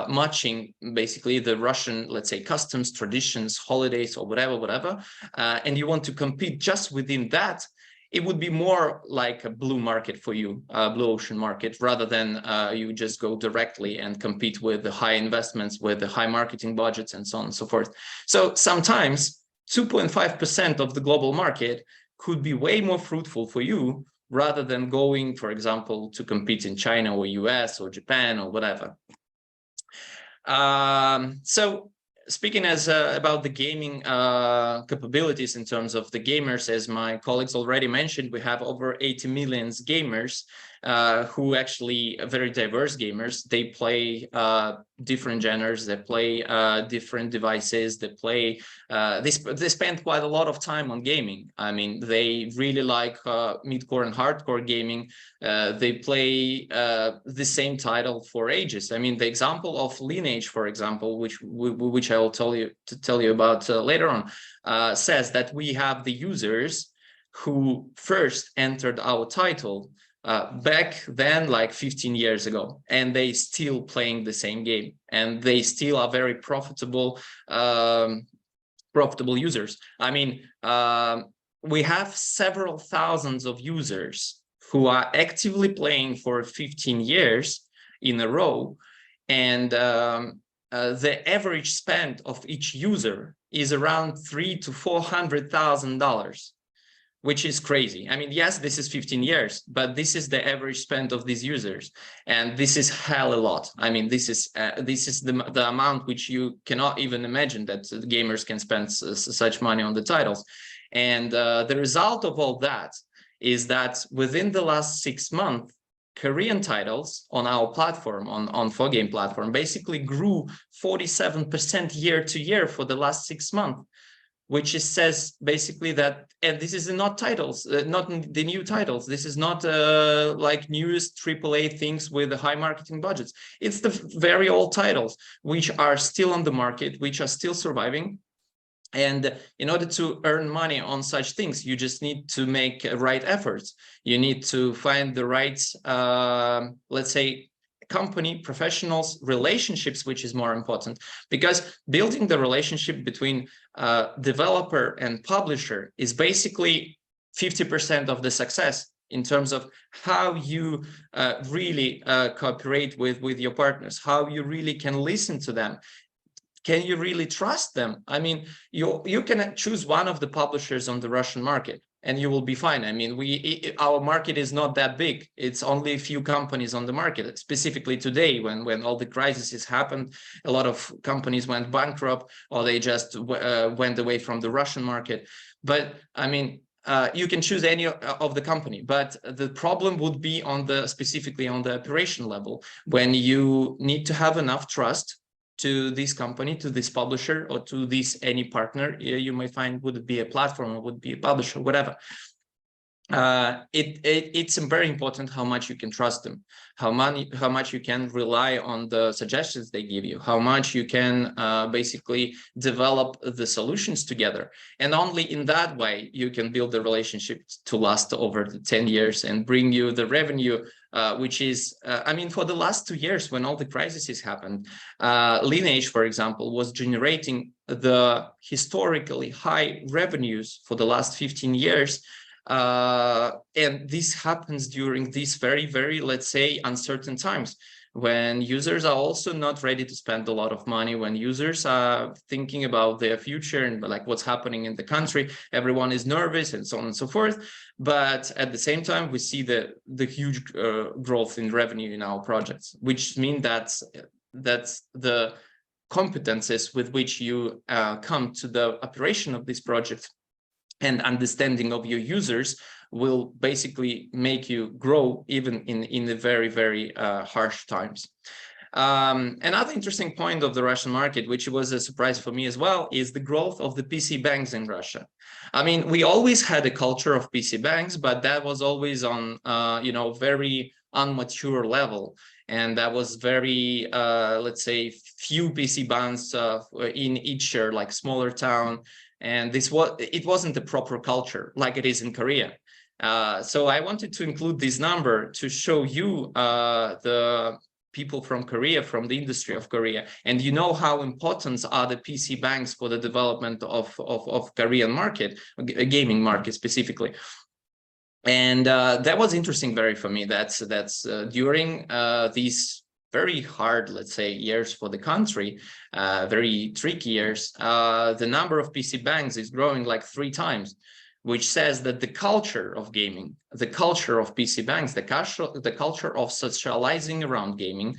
matching, basically the Russian, let's say, customs, traditions, holidays, or whatever. And you want to compete just within that. it would be more like a blue market for you, blue ocean market, rather than you just go directly and compete with the high investments, with the high marketing budgets, and so on and so forth. So sometimes 2.5% of the global market could be way more fruitful for you rather than going, for example, to compete in China or US or Japan or whatever. So speaking about the gaming capabilities in terms of the gamers, as my colleagues already mentioned, we have over 80 million gamers who actually are very diverse gamers. They play different genres, they play different devices, they play, they spend quite a lot of time on gaming. I mean, they really like mid-core and hardcore gaming. They play the same title for ages. I mean, the example of Lineage, for example, which I will tell you about later on, says that we have the users who first entered our title back then, like 15 years ago, and they still playing the same game, and they still are very profitable users. I mean, we have several thousands of users who are actively playing for 15 years in a row, and the average spend of each user is around $300,000 to $400,000. Which is crazy. I mean, yes, this is 15 years, but this is the average spend of these users, and this is hell a lot. I mean, this is the amount which you cannot even imagine that gamers can spend such money on the titles. And the result of all that is that within the last 6 months, Korean titles on our platform, on 4Game platform, basically grew 47% year to year for the last 6 months. Which says basically that, and this is not titles, not the new titles. This is not like newest AAA things with high marketing budgets. It's the very old titles, which are still on the market, which are still surviving. And in order to earn money on such things, you just need to make right efforts. You need to find the right, let's say, company, professionals, relationships, which is more important, because building the relationship between developer and publisher is basically 50% of the success in terms of how you really cooperate with your partners, how you really can listen to them. Can you really trust them? I mean, you can choose one of the publishers on the Russian market, and you will be fine. I mean, our market is not that big. It's only a few companies on the market. Specifically today, when all the crises happened, a lot of companies went bankrupt, or they just went away from the Russian market. But I mean, you can choose any of the company, but the problem would be specifically on the operation level, when you need to have enough trust to this company, to this publisher, or to any partner you may find, would it be a platform or would it be a publisher, whatever. It's very important how much you can trust them, how much you can rely on the suggestions they give you, how much you can basically develop the solutions together. And only in that way you can build the relationship to last over the 10 years and bring you the revenue, which is, I mean, for the last 2 years when all the crises happened, Lineage, for example, was generating the historically high revenues for the last 15 years. And this happens during these very, very, let's say, uncertain times, when users are also not ready to spend a lot of money, when users are thinking about their future and like what's happening in the country. Everyone is nervous and so on and so forth. But at the same time, we see the huge growth in revenue in our projects, which means that's the competences with which you come to the operation of this project and understanding of your users will basically make you grow even in the very, very harsh times. Another interesting point of the Russian market, which was a surprise for me as well, is the growth of the PC banks in Russia. I mean, we always had a culture of PC banks, but that was always on, very unmature level. And that was very, let's say, few PC banks in each like smaller town. And it wasn't the proper culture like it is in Korea. So I wanted to include this number to show you the people from Korea, from the industry of Korea, and you know how important are the PC banks for the development of Korean market, gaming market specifically. And that was interesting very for me. That's during these very hard, let's say, years for the country, very tricky years, the number of PC banks is growing like 3 times, which says that the culture of gaming, the culture of PC banks, the culture of socializing around gaming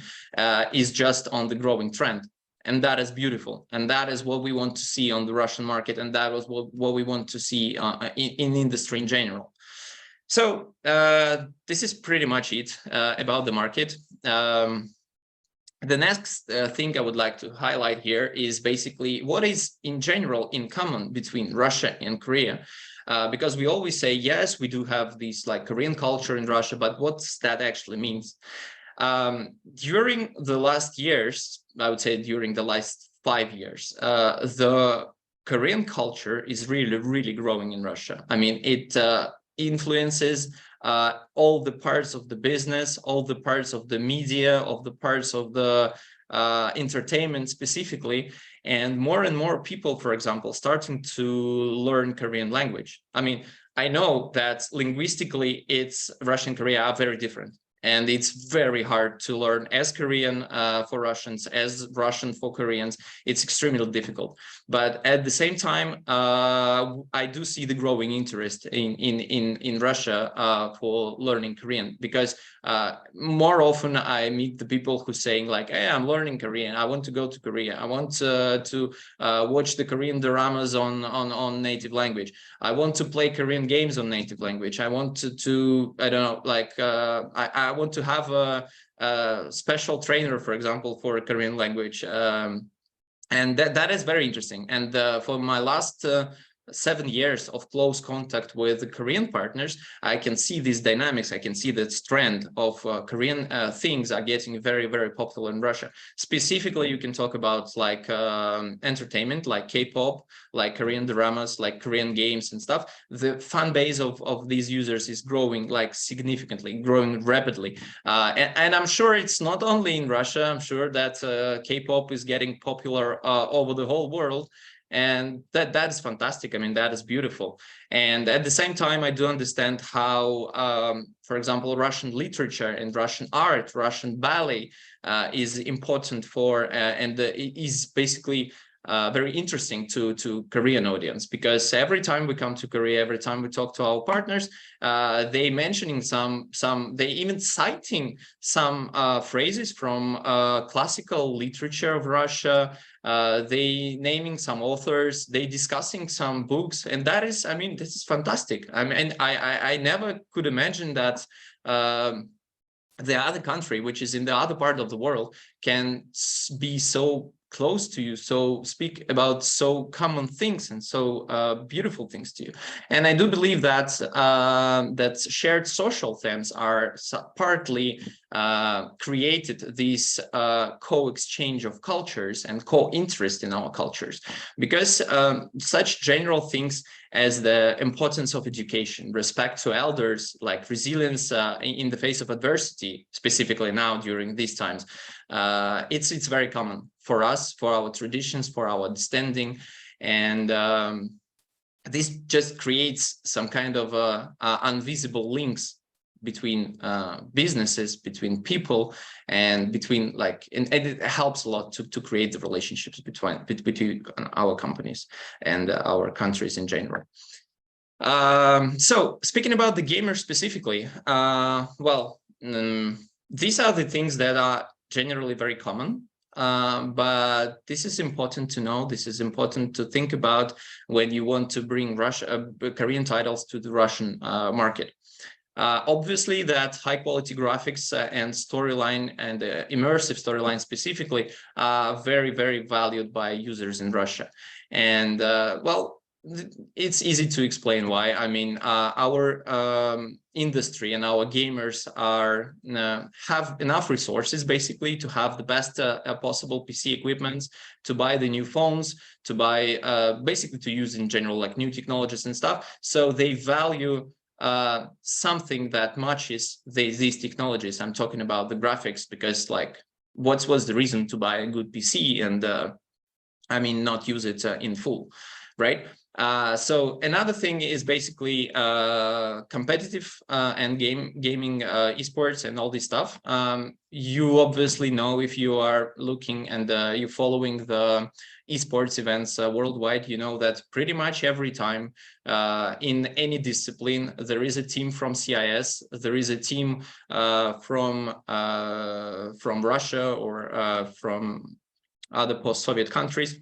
is just on the growing trend. And that is beautiful. And that is what we want to see on the Russian market. And that was what we want to see in industry in general. So this is pretty much it about the market. The next thing I would like to highlight here is basically what is in general in common between Russia and Korea. Because we always say, yes, we do have this like Korean culture in Russia, but what's that actually means? During the last years, I would say during the last 5 years, the Korean culture is really, really growing in Russia. I mean, it influences all the parts of the business, all the parts of the media, all the parts of the entertainment specifically, and more people, for example, starting to learn Korean language. I mean, I know that linguistically, Russia and Korea are very different. And it's very hard to learn as Korean for Russians, as Russian for Koreans. It's extremely difficult. But at the same time, I do see the growing interest in Russia for learning Korean, because more often I meet the people who saying like, hey, I'm learning Korean. I want to go to Korea. I want to watch the Korean dramas on native language. I want to play Korean games on native language. I want to I don't know, like I want to have a special trainer, for example, for Korean language. And that is very interesting. And for my last 7 years of close contact with the Korean partners, I can see these dynamics. I can see this trend of Korean things are getting very, very popular in Russia. Specifically, you can talk about like entertainment, like K-pop, like Korean dramas, like Korean games and stuff. The fan base of these users is growing like significantly, growing rapidly. And I'm sure it's not only in Russia. I'm sure that K-pop is getting popular over the whole world. And that is fantastic. I mean, that is beautiful. And at the same time, I do understand how, for example, Russian literature and Russian art, Russian ballet is important for, and is basically very interesting to Korean audience, because every time we come to Korea, every time we talk to our partners, they mentioning they even citing some phrases from classical literature of Russia. They naming some authors, they discussing some books, and that is, I mean, this is fantastic. I mean, I never could imagine that the other country, which is in the other part of the world, can be so close to you, so speak about so common things and so beautiful things to you. And I do believe that that shared social themes are partly created this co-exchange of cultures and co-interest in our cultures, because such general things as the importance of education, respect to elders, like resilience in the face of adversity, specifically now during these times, it's very common for us, for our traditions, for our understanding. And this just creates some kind of invisible links between businesses, between people, and between like, and it helps a lot to create the relationships between our companies and our countries in general. So speaking about the gamers specifically, these are the things that are generally very common. But this is important to know. This is important to think about when you want to bring Korean titles to the Russian market. Obviously, that high quality graphics and storyline and immersive storyline specifically are very, very valued by users in Russia. And it's easy to explain why. I mean, our industry and our gamers have enough resources basically to have the best possible PC equipment, to buy the new phones, to buy basically to use in general like new technologies and stuff. So they value something that matches these technologies. I'm talking about the graphics, because like what was the reason to buy a good PC and I mean not use it in full. right? So another thing is basically competitive and gaming esports and all this stuff. You obviously know, if you are looking and you're following the esports events worldwide, you know that pretty much every time in any discipline there is a team from CIS, there is a team from Russia or from other post-Soviet countries.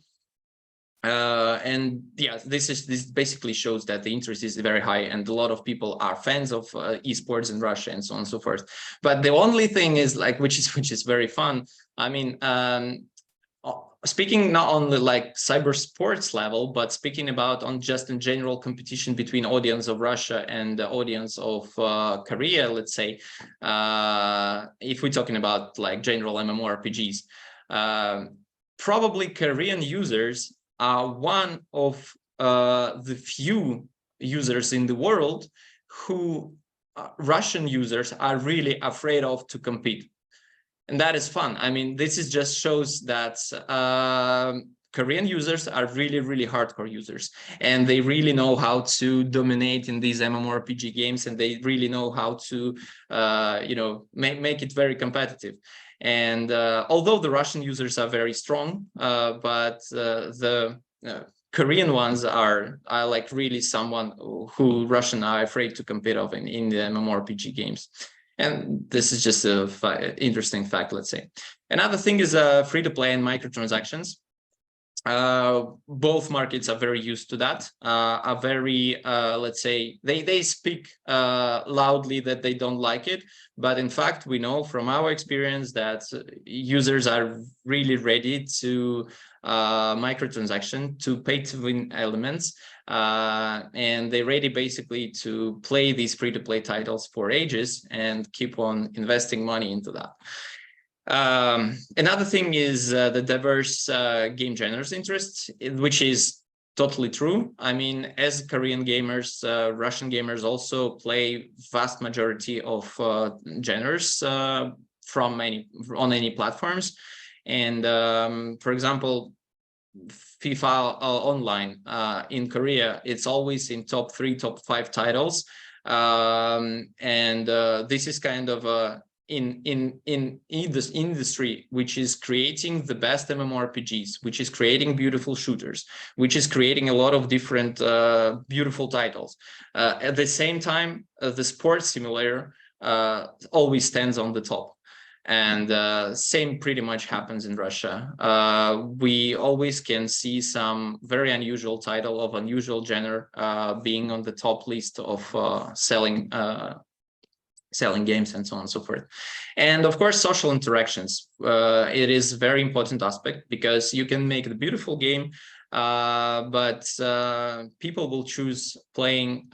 And yeah, this basically shows that the interest is very high, and a lot of people are fans of esports in Russia and so on and so forth. But the only thing is, like, which is very fun. I mean, speaking not on the like cyber sports level, but speaking about on just in general competition between audience of Russia and the audience of Korea, let's say, if we're talking about like general MMORPGs, probably Korean users are one of the few users in the world who Russian users are really afraid of to compete. And that is fun. I mean, this is just shows that Korean users are really, really hardcore users, and they really know how to dominate in these MMORPG games, and they really know how to, you know, make it very competitive. And although the Russian users are very strong, but the Korean ones are like really someone who Russian are afraid to compete of in the MMORPG games. And this is just a interesting fact, let's say. Another thing is free-to-play and microtransactions. Both markets are very used to that, are very, let's say, they speak loudly that they don't like it. But in fact, we know from our experience that users are really ready to microtransaction, to pay-to-win elements. And they're ready basically to play these free-to-play titles for ages and keep on investing money into that. Another thing is the diverse game genres interests, which is totally true. I mean, as Korean gamers, Russian gamers also play vast majority of genres on any platforms. And for example, FIFA Online in Korea, it's always in top 3, top 5 titles. This is kind of in this industry, which is creating the best MMORPGs, which is creating beautiful shooters, which is creating a lot of different beautiful titles. At the same time, the sports simulator always stands on the top. And same pretty much happens in Russia. We always can see some very unusual title of unusual genre being on the top list of selling games and so on and so forth. And of course, social interactions. It is a very important aspect, because you can make the beautiful game, but people will choose playing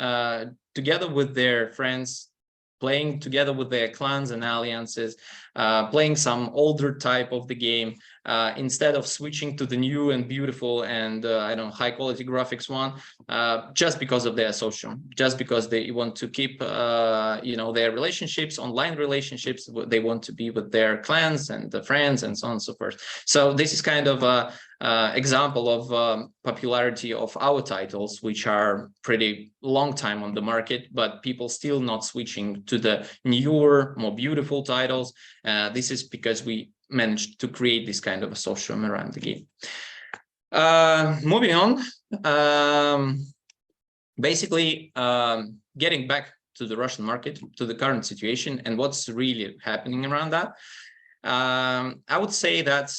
together with their friends, playing together with their clans and alliances, playing some older type of the game, instead of switching to the new and beautiful and I don't know, high quality graphics one, just because of their social, just because they want to keep you know, their relationships, online relationships. They want to be with their clans and the friends and so on and so forth. So this is kind of a example of popularity of our titles, which are pretty long time on the market, but people still not switching to the newer, more beautiful titles. This is because we managed to create this kind of a social around the game. Moving on, basically getting back to the Russian market, to the current situation and what's really happening around that. I would say that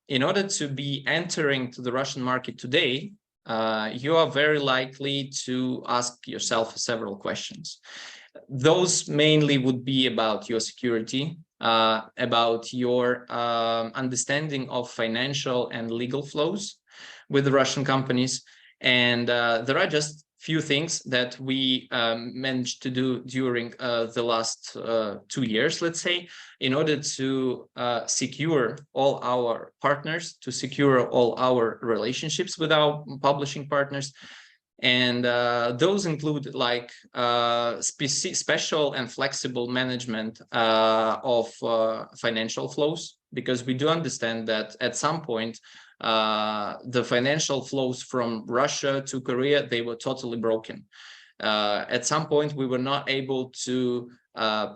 in order to be entering to the Russian market today, you are very likely to ask yourself several questions. Those mainly would be about your security, about your understanding of financial and legal flows with the Russian companies. And there are just few things that we managed to do during the last 2 years, let's say, in order to secure all our partners, to secure all our relationships with our publishing partners. And those include like special and flexible management of financial flows, because we do understand that at some point the financial flows from Russia to Korea, they were totally broken. At some point, we were not able to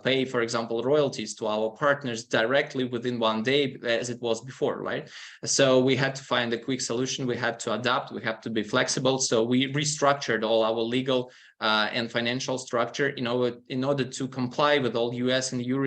pay, for example, royalties to our partners directly within one day as it was before, right? So we had to find a quick solution. We had to adapt. We have to be flexible. So we restructured all our legal and financial structure in order to comply with all US and EU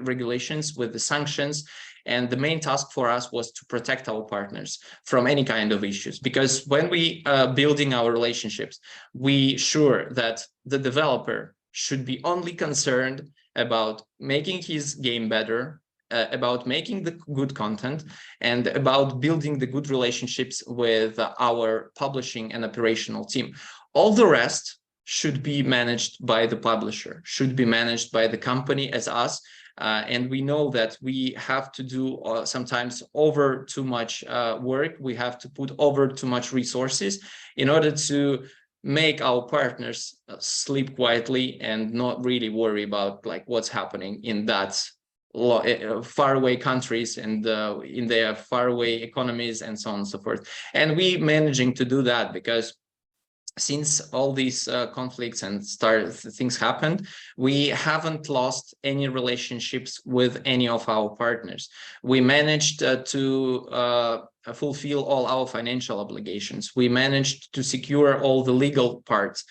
regulations, with the sanctions. And the main task for us was to protect our partners from any kind of issues, because when we are building our relationships, we sure that the developer should be only concerned about making his game better, about making the good content, and about building the good relationships with our publishing and operational team. All the rest should be managed by the publisher, should be managed by the company as us. And we know that we have to do sometimes over too much work. We have to put over too much resources in order to make our partners sleep quietly and not really worry about like what's happening in that faraway countries and in their faraway economies and so on and so forth. And we managing to do that because since all these conflicts and things happened, we haven't lost any relationships with any of our partners. We managed to fulfill all our financial obligations. We managed to secure all the legal parts.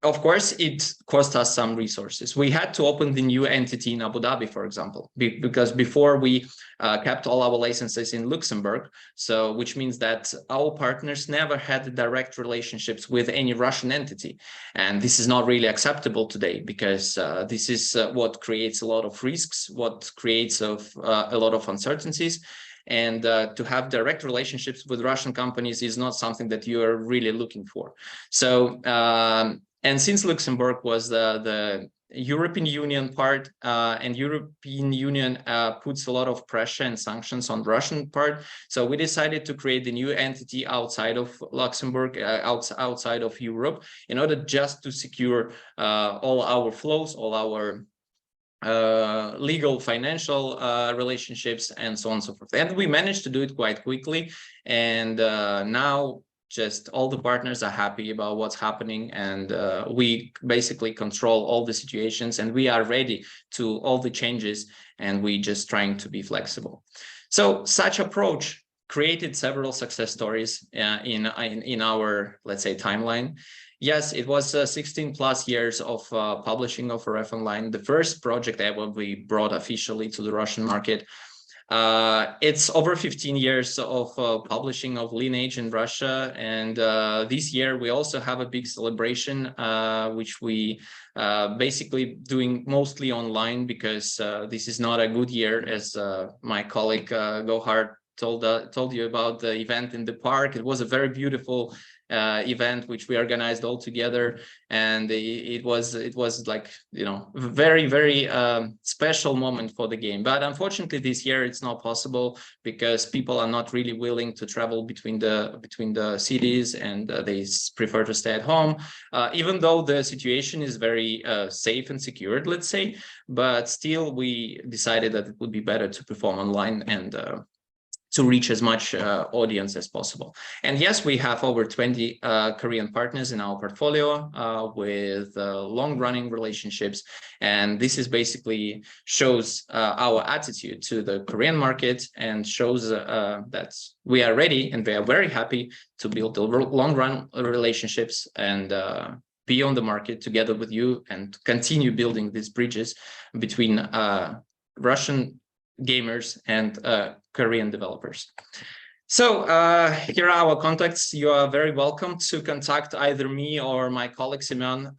Of course, it cost us some resources. We had to open the new entity in Abu Dhabi, for example, because before we kept all our licenses in Luxembourg, so which means that our partners never had direct relationships with any Russian entity. And this is not really acceptable today, because this is what creates a lot of risks, what creates a lot of uncertainties. And to have direct relationships with Russian companies is not something that you are really looking for. So, and since Luxembourg was the European Union part, and European Union puts a lot of pressure and sanctions on the Russian part, so we decided to create the new entity outside of Luxembourg, outside of Europe, in order just to secure all our flows, all our legal, financial relationships, and so on and so forth. And we managed to do it quite quickly. And now just all the partners are happy about what's happening, and we basically control all the situations, and we are ready to all the changes, and we just trying to be flexible. So such approach created several success stories in our, let's say, timeline. Yes, it was 16 plus years of publishing of RF Online, the first project ever we brought officially to the Russian market. It's over 15 years of publishing of Lineage in Russia, and this year we also have a big celebration, which we basically doing mostly online, because this is not a good year, as my colleague Gohard told you about the event in the park. It was a very beautiful event which we organized all together, and it was like, you know, very special moment for the game. But unfortunately this year it's not possible, because people are not really willing to travel between the cities, and they prefer to stay at home, even though the situation is very safe and secured, let's say. But still we decided that it would be better to perform online and to reach as much audience as possible. And yes, we have over 20 Korean partners in our portfolio with long-running relationships. And this is basically shows our attitude to the Korean market, and shows that we are ready and we are very happy to build long-run relationships and be on the market together with you, and continue building these bridges between Russian gamers and Korean developers. So here are our contacts. You are very welcome to contact either me or my colleague Semyon.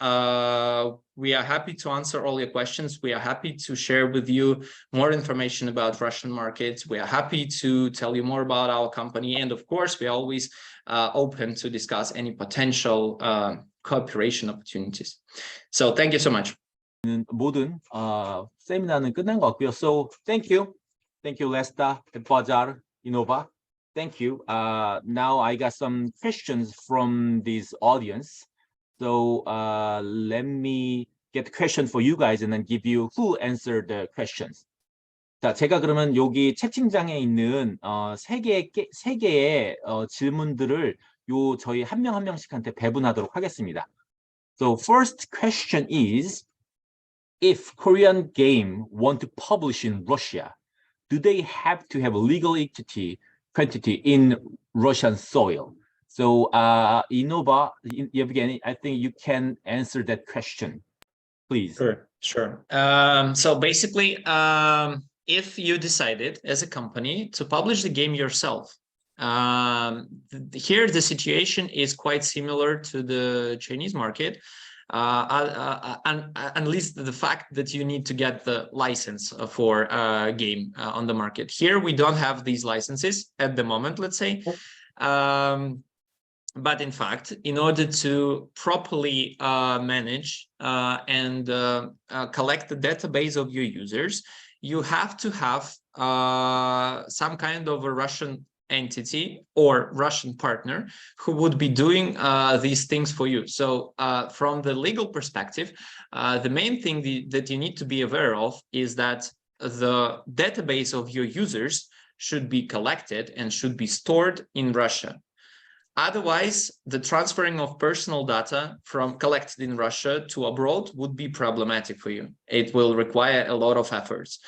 We are happy to answer all your questions. We are happy to share with you more information about Russian markets. We are happy to tell you more about our company. And of course, we are always open to discuss any potential cooperation opportunities. So thank you so much. 모든 세미나는 끝난 것 같고요. So thank you Lesta, Bazar, Innova. Thank you. Now I got some questions from this audience. So let me get the question for you guys and then give you who answered the questions. 자, 제가 그러면 여기 채팅장에 있는 세 개의 질문들을 저희 한 명 한 명씩한테 배분하도록 하겠습니다. So first question is, if Korean game want to publish in Russia, do they have to have a legal entity in Russian soil? So, Innova, Yevgeny, I think you can answer that question, please. Sure. So basically, if you decided as a company to publish the game yourself, here the situation is quite similar to the Chinese market, and at least the fact that you need to get the license for a game on the market. Here we don't have these licenses at the moment, let's say. But in fact, in order to properly manage and collect the database of your users, you have to have some kind of a Russian entity or Russian partner who would be doing these things for you. So from the legal perspective, the main thing that you need to be aware of is that the database of your users should be collected and should be stored in Russia. Otherwise, the transferring of personal data from collected in Russia to abroad would be problematic for you. It will require a lot of efforts.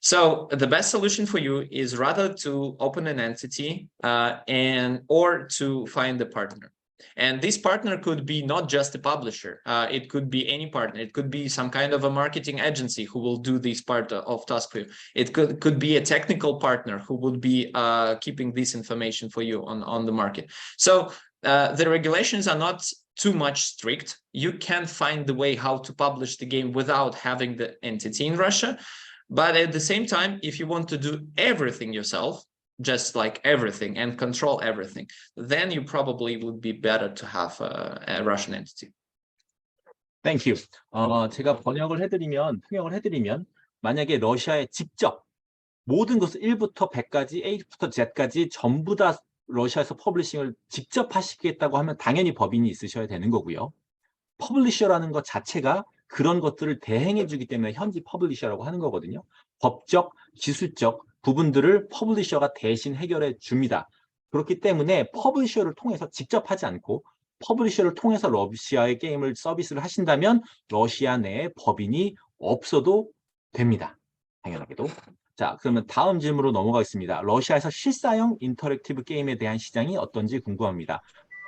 So the best solution for you is rather to open an entity or to find a partner. And this partner could be not just a publisher. It could be any partner. It could be some kind of a marketing agency who will do this part of task for you. It could be a technical partner who would be keeping this information for you on the market. So the regulations are not too much strict. You can find the way how to publish the game without having the entity in Russia. But at the same time, if you want to do everything yourself, just like everything and control everything, then you probably would be better to have a Russian entity. Thank you. 제가 통역을 해드리면 만약에 러시아에 직접 모든 것을 1부터 100까지, A부터 Z까지 전부 다 러시아에서 퍼블리싱을 직접 하시겠다고 하면 당연히 법인이 있으셔야 되는 거고요. 퍼블리셔라는 것 자체가 그런 것들을 대행해 주기 때문에 현지 퍼블리셔라고 하는 거거든요. 법적, 기술적 부분들을 퍼블리셔가 대신 해결해 줍니다. 그렇기 때문에 퍼블리셔를 통해서 직접 하지 않고 퍼블리셔를 통해서 러시아의 게임을 서비스를 하신다면 러시아 내에 법인이 없어도 됩니다. 당연하게도. 자, 그러면 다음 질문으로 넘어가겠습니다. 러시아에서 실사형 인터랙티브 게임에 대한 시장이 어떤지 궁금합니다.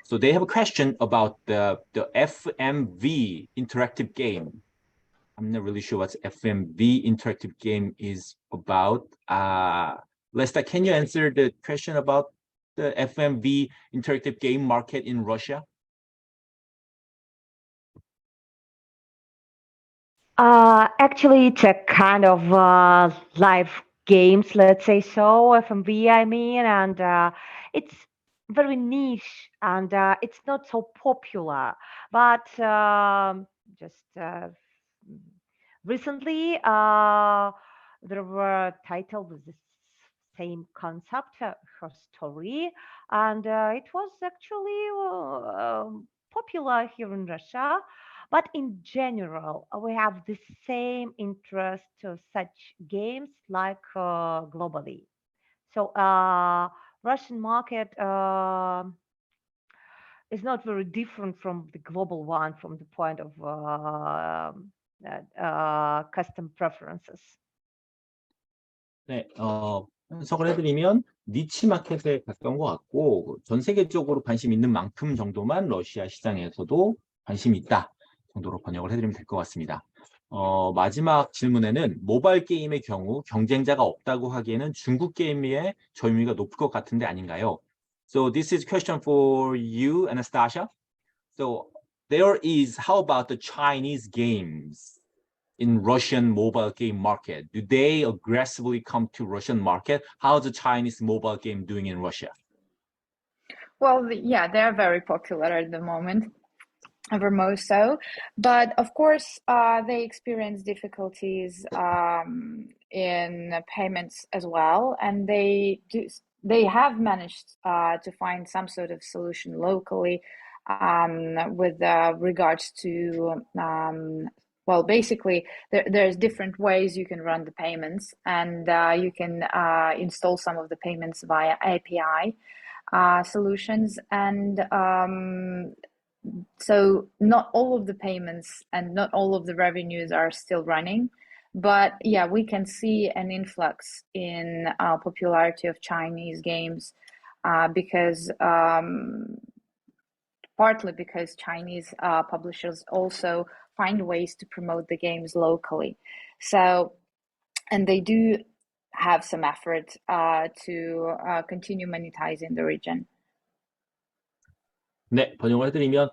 So they have a question about the FMV interactive game. I'm not really sure what FMV interactive game is about. Lesta, can you answer the question about the FMV interactive game market in Russia? Actually, it's a kind of live games, let's say so, FMV, I mean, and it's very niche and it's not so popular. But just recently, there were titles with the same concept, her story, and it was actually popular here in Russia. But in general, we have the same interest to such games like globally. So Russian market is not very different from the global one from the point of custom preferences. 네, 해석을 해드리면 니치 마켓에 가까운 것 같고 전 세계적으로 관심 있는 만큼 정도만 러시아 시장에서도 관심이 있다 정도로 번역을 해드리면 될 것 같습니다. 마지막 질문에는 모바일 게임의 경우 경쟁자가 없다고 하기에는 중국 게임의 점유율이 높을 것 같은데 아닌가요? So this is a question for you, Anastasia. So there is, how about the Chinese games in Russian mobile game market? Do they aggressively come to Russian market? How's the Chinese mobile game doing in Russia? Well, yeah, they're very popular at the moment, ever more so. But of course, they experience difficulties in payments as well, and they have managed to find some sort of solution locally with regards to well, basically, there's different ways you can run the payments, and you can install some of the payments via API solutions. And so not all of the payments and not all of the revenues are still running. But yeah, we can see an influx in popularity of Chinese games because partly because Chinese publishers also find ways to promote the games locally. So, and they do have some effort to continue monetizing the region. 네, 번역을 해드리면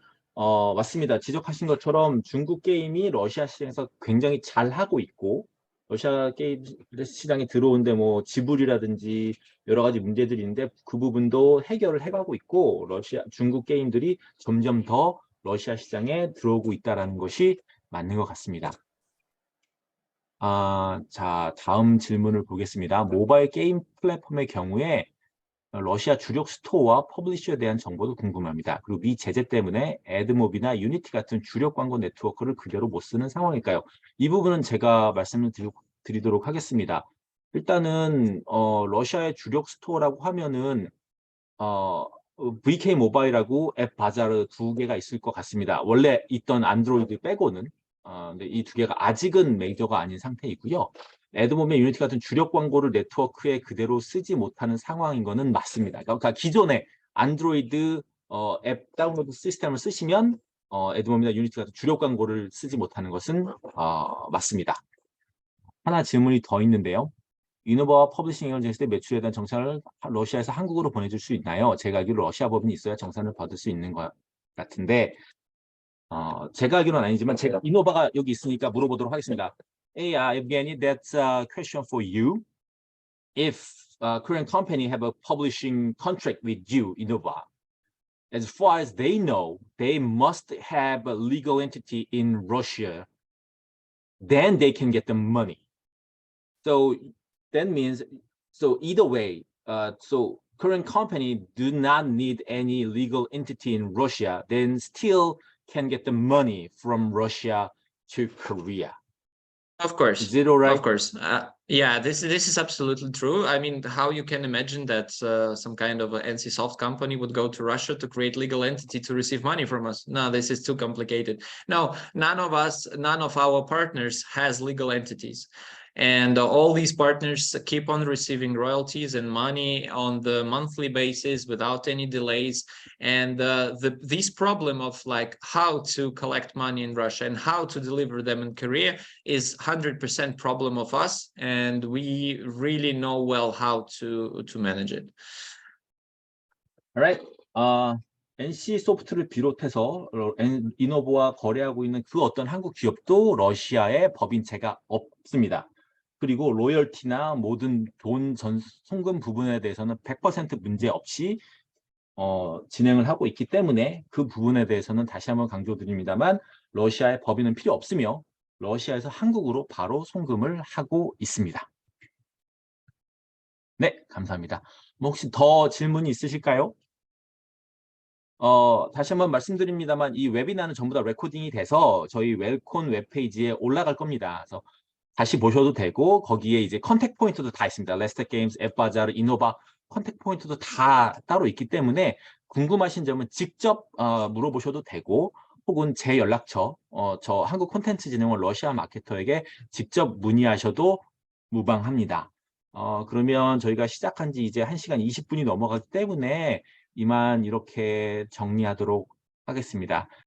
맞습니다. 지적하신 것처럼 중국 게임이 러시아 시장에서 굉장히 잘 하고 있고 러시아 게임 시장에 들어오는데 뭐 지불이라든지 여러 가지 문제들이 있는데 그 부분도 해결을 해가고 있고 중국 게임들이 점점 더 러시아 시장에 들어오고 있다는 것이 맞는 것 같습니다. 자, 다음 질문을 보겠습니다. 모바일 게임 플랫폼의 경우에 러시아 주력 스토어와 퍼블리셔에 대한 정보도 궁금합니다. 그리고 미 제재 때문에 애드모비나 유니티 같은 주력 광고 네트워크를 그대로 못 쓰는 상황일까요? 이 부분은 제가 말씀을 드리도록 하겠습니다. 일단은 러시아의 주력 스토어라고 하면은 VK 모바일하고 앱 바자르 두 개가 있을 것 같습니다. 원래 있던 안드로이드 빼고는 근데 이 두 개가 아직은 메이저가 아닌 상태이고요. 애드모비나 유니티 같은 주력 광고를 네트워크에 그대로 쓰지 못하는 상황인 거는 맞습니다. 그러니까 기존에 안드로이드 앱 다운로드 시스템을 쓰시면 애드모비나 유니티 같은 주력 광고를 쓰지 못하는 것은 맞습니다. 하나 질문이 더 있는데요. 이노바와 퍼블리싱을 했을 때 매출에 대한 정산을 러시아에서 한국으로 보내줄 수 있나요? 제가 알기로 러시아 법인이 있어야 정산을 받을 수 있는 것 같은데 제가 알기로는 아니지만 제가 이노바가 여기 있으니까 물어보도록 하겠습니다. Hey, Evgeny, that's a question for you. If a Korean company have a publishing contract with you, Innova, as far as they know, they must have a legal entity in Russia. Then they can get the money. So that means, so either way, so Korean company do not need any legal entity in Russia, then still can get the money from Russia to Korea. Of course. Is it all right? Of course. Yeah, this is absolutely true. I mean, how you can imagine that some kind of an NCSoft company would go to Russia to create legal entity to receive money from us? No, this is too complicated. No, none of our partners has legal entities. And all these partners keep on receiving royalties and money on the monthly basis without any delays. And this problem of like how to collect money in Russia and how to deliver them in Korea is 100% problem of us. And we really know well how to manage it. All right. NC소프트를 비롯해서 이노보와 거래하고 있는 그 어떤 한국 기업도 러시아에 법인체가 없습니다. 그리고 로열티나 모든 돈 송금 부분에 대해서는 100% 문제 없이 진행을 하고 있기 때문에 그 부분에 대해서는 다시 한번 강조드립니다만 러시아의 법인은 필요 없으며 러시아에서 한국으로 바로 송금을 하고 있습니다. 네, 감사합니다. 뭐 혹시 더 질문이 있으실까요? 다시 한번 말씀드립니다만 이 웨비나는 전부 다 레코딩이 돼서 저희 웰콘 웹페이지에 올라갈 겁니다. 그래서 다시 보셔도 되고 거기에 이제 컨택 포인트도 다 있습니다. 레스터 게임스, 앱바자르, 이노바 컨택 포인트도 다 따로 있기 때문에 궁금하신 점은 직접 물어보셔도 되고 혹은 제 연락처 저 한국 콘텐츠 진흥원 러시아 마케터에게 직접 문의하셔도 무방합니다. 그러면 저희가 시작한 지 이제 1시간 20분이 넘어가기 때문에 이만 이렇게 정리하도록 하겠습니다.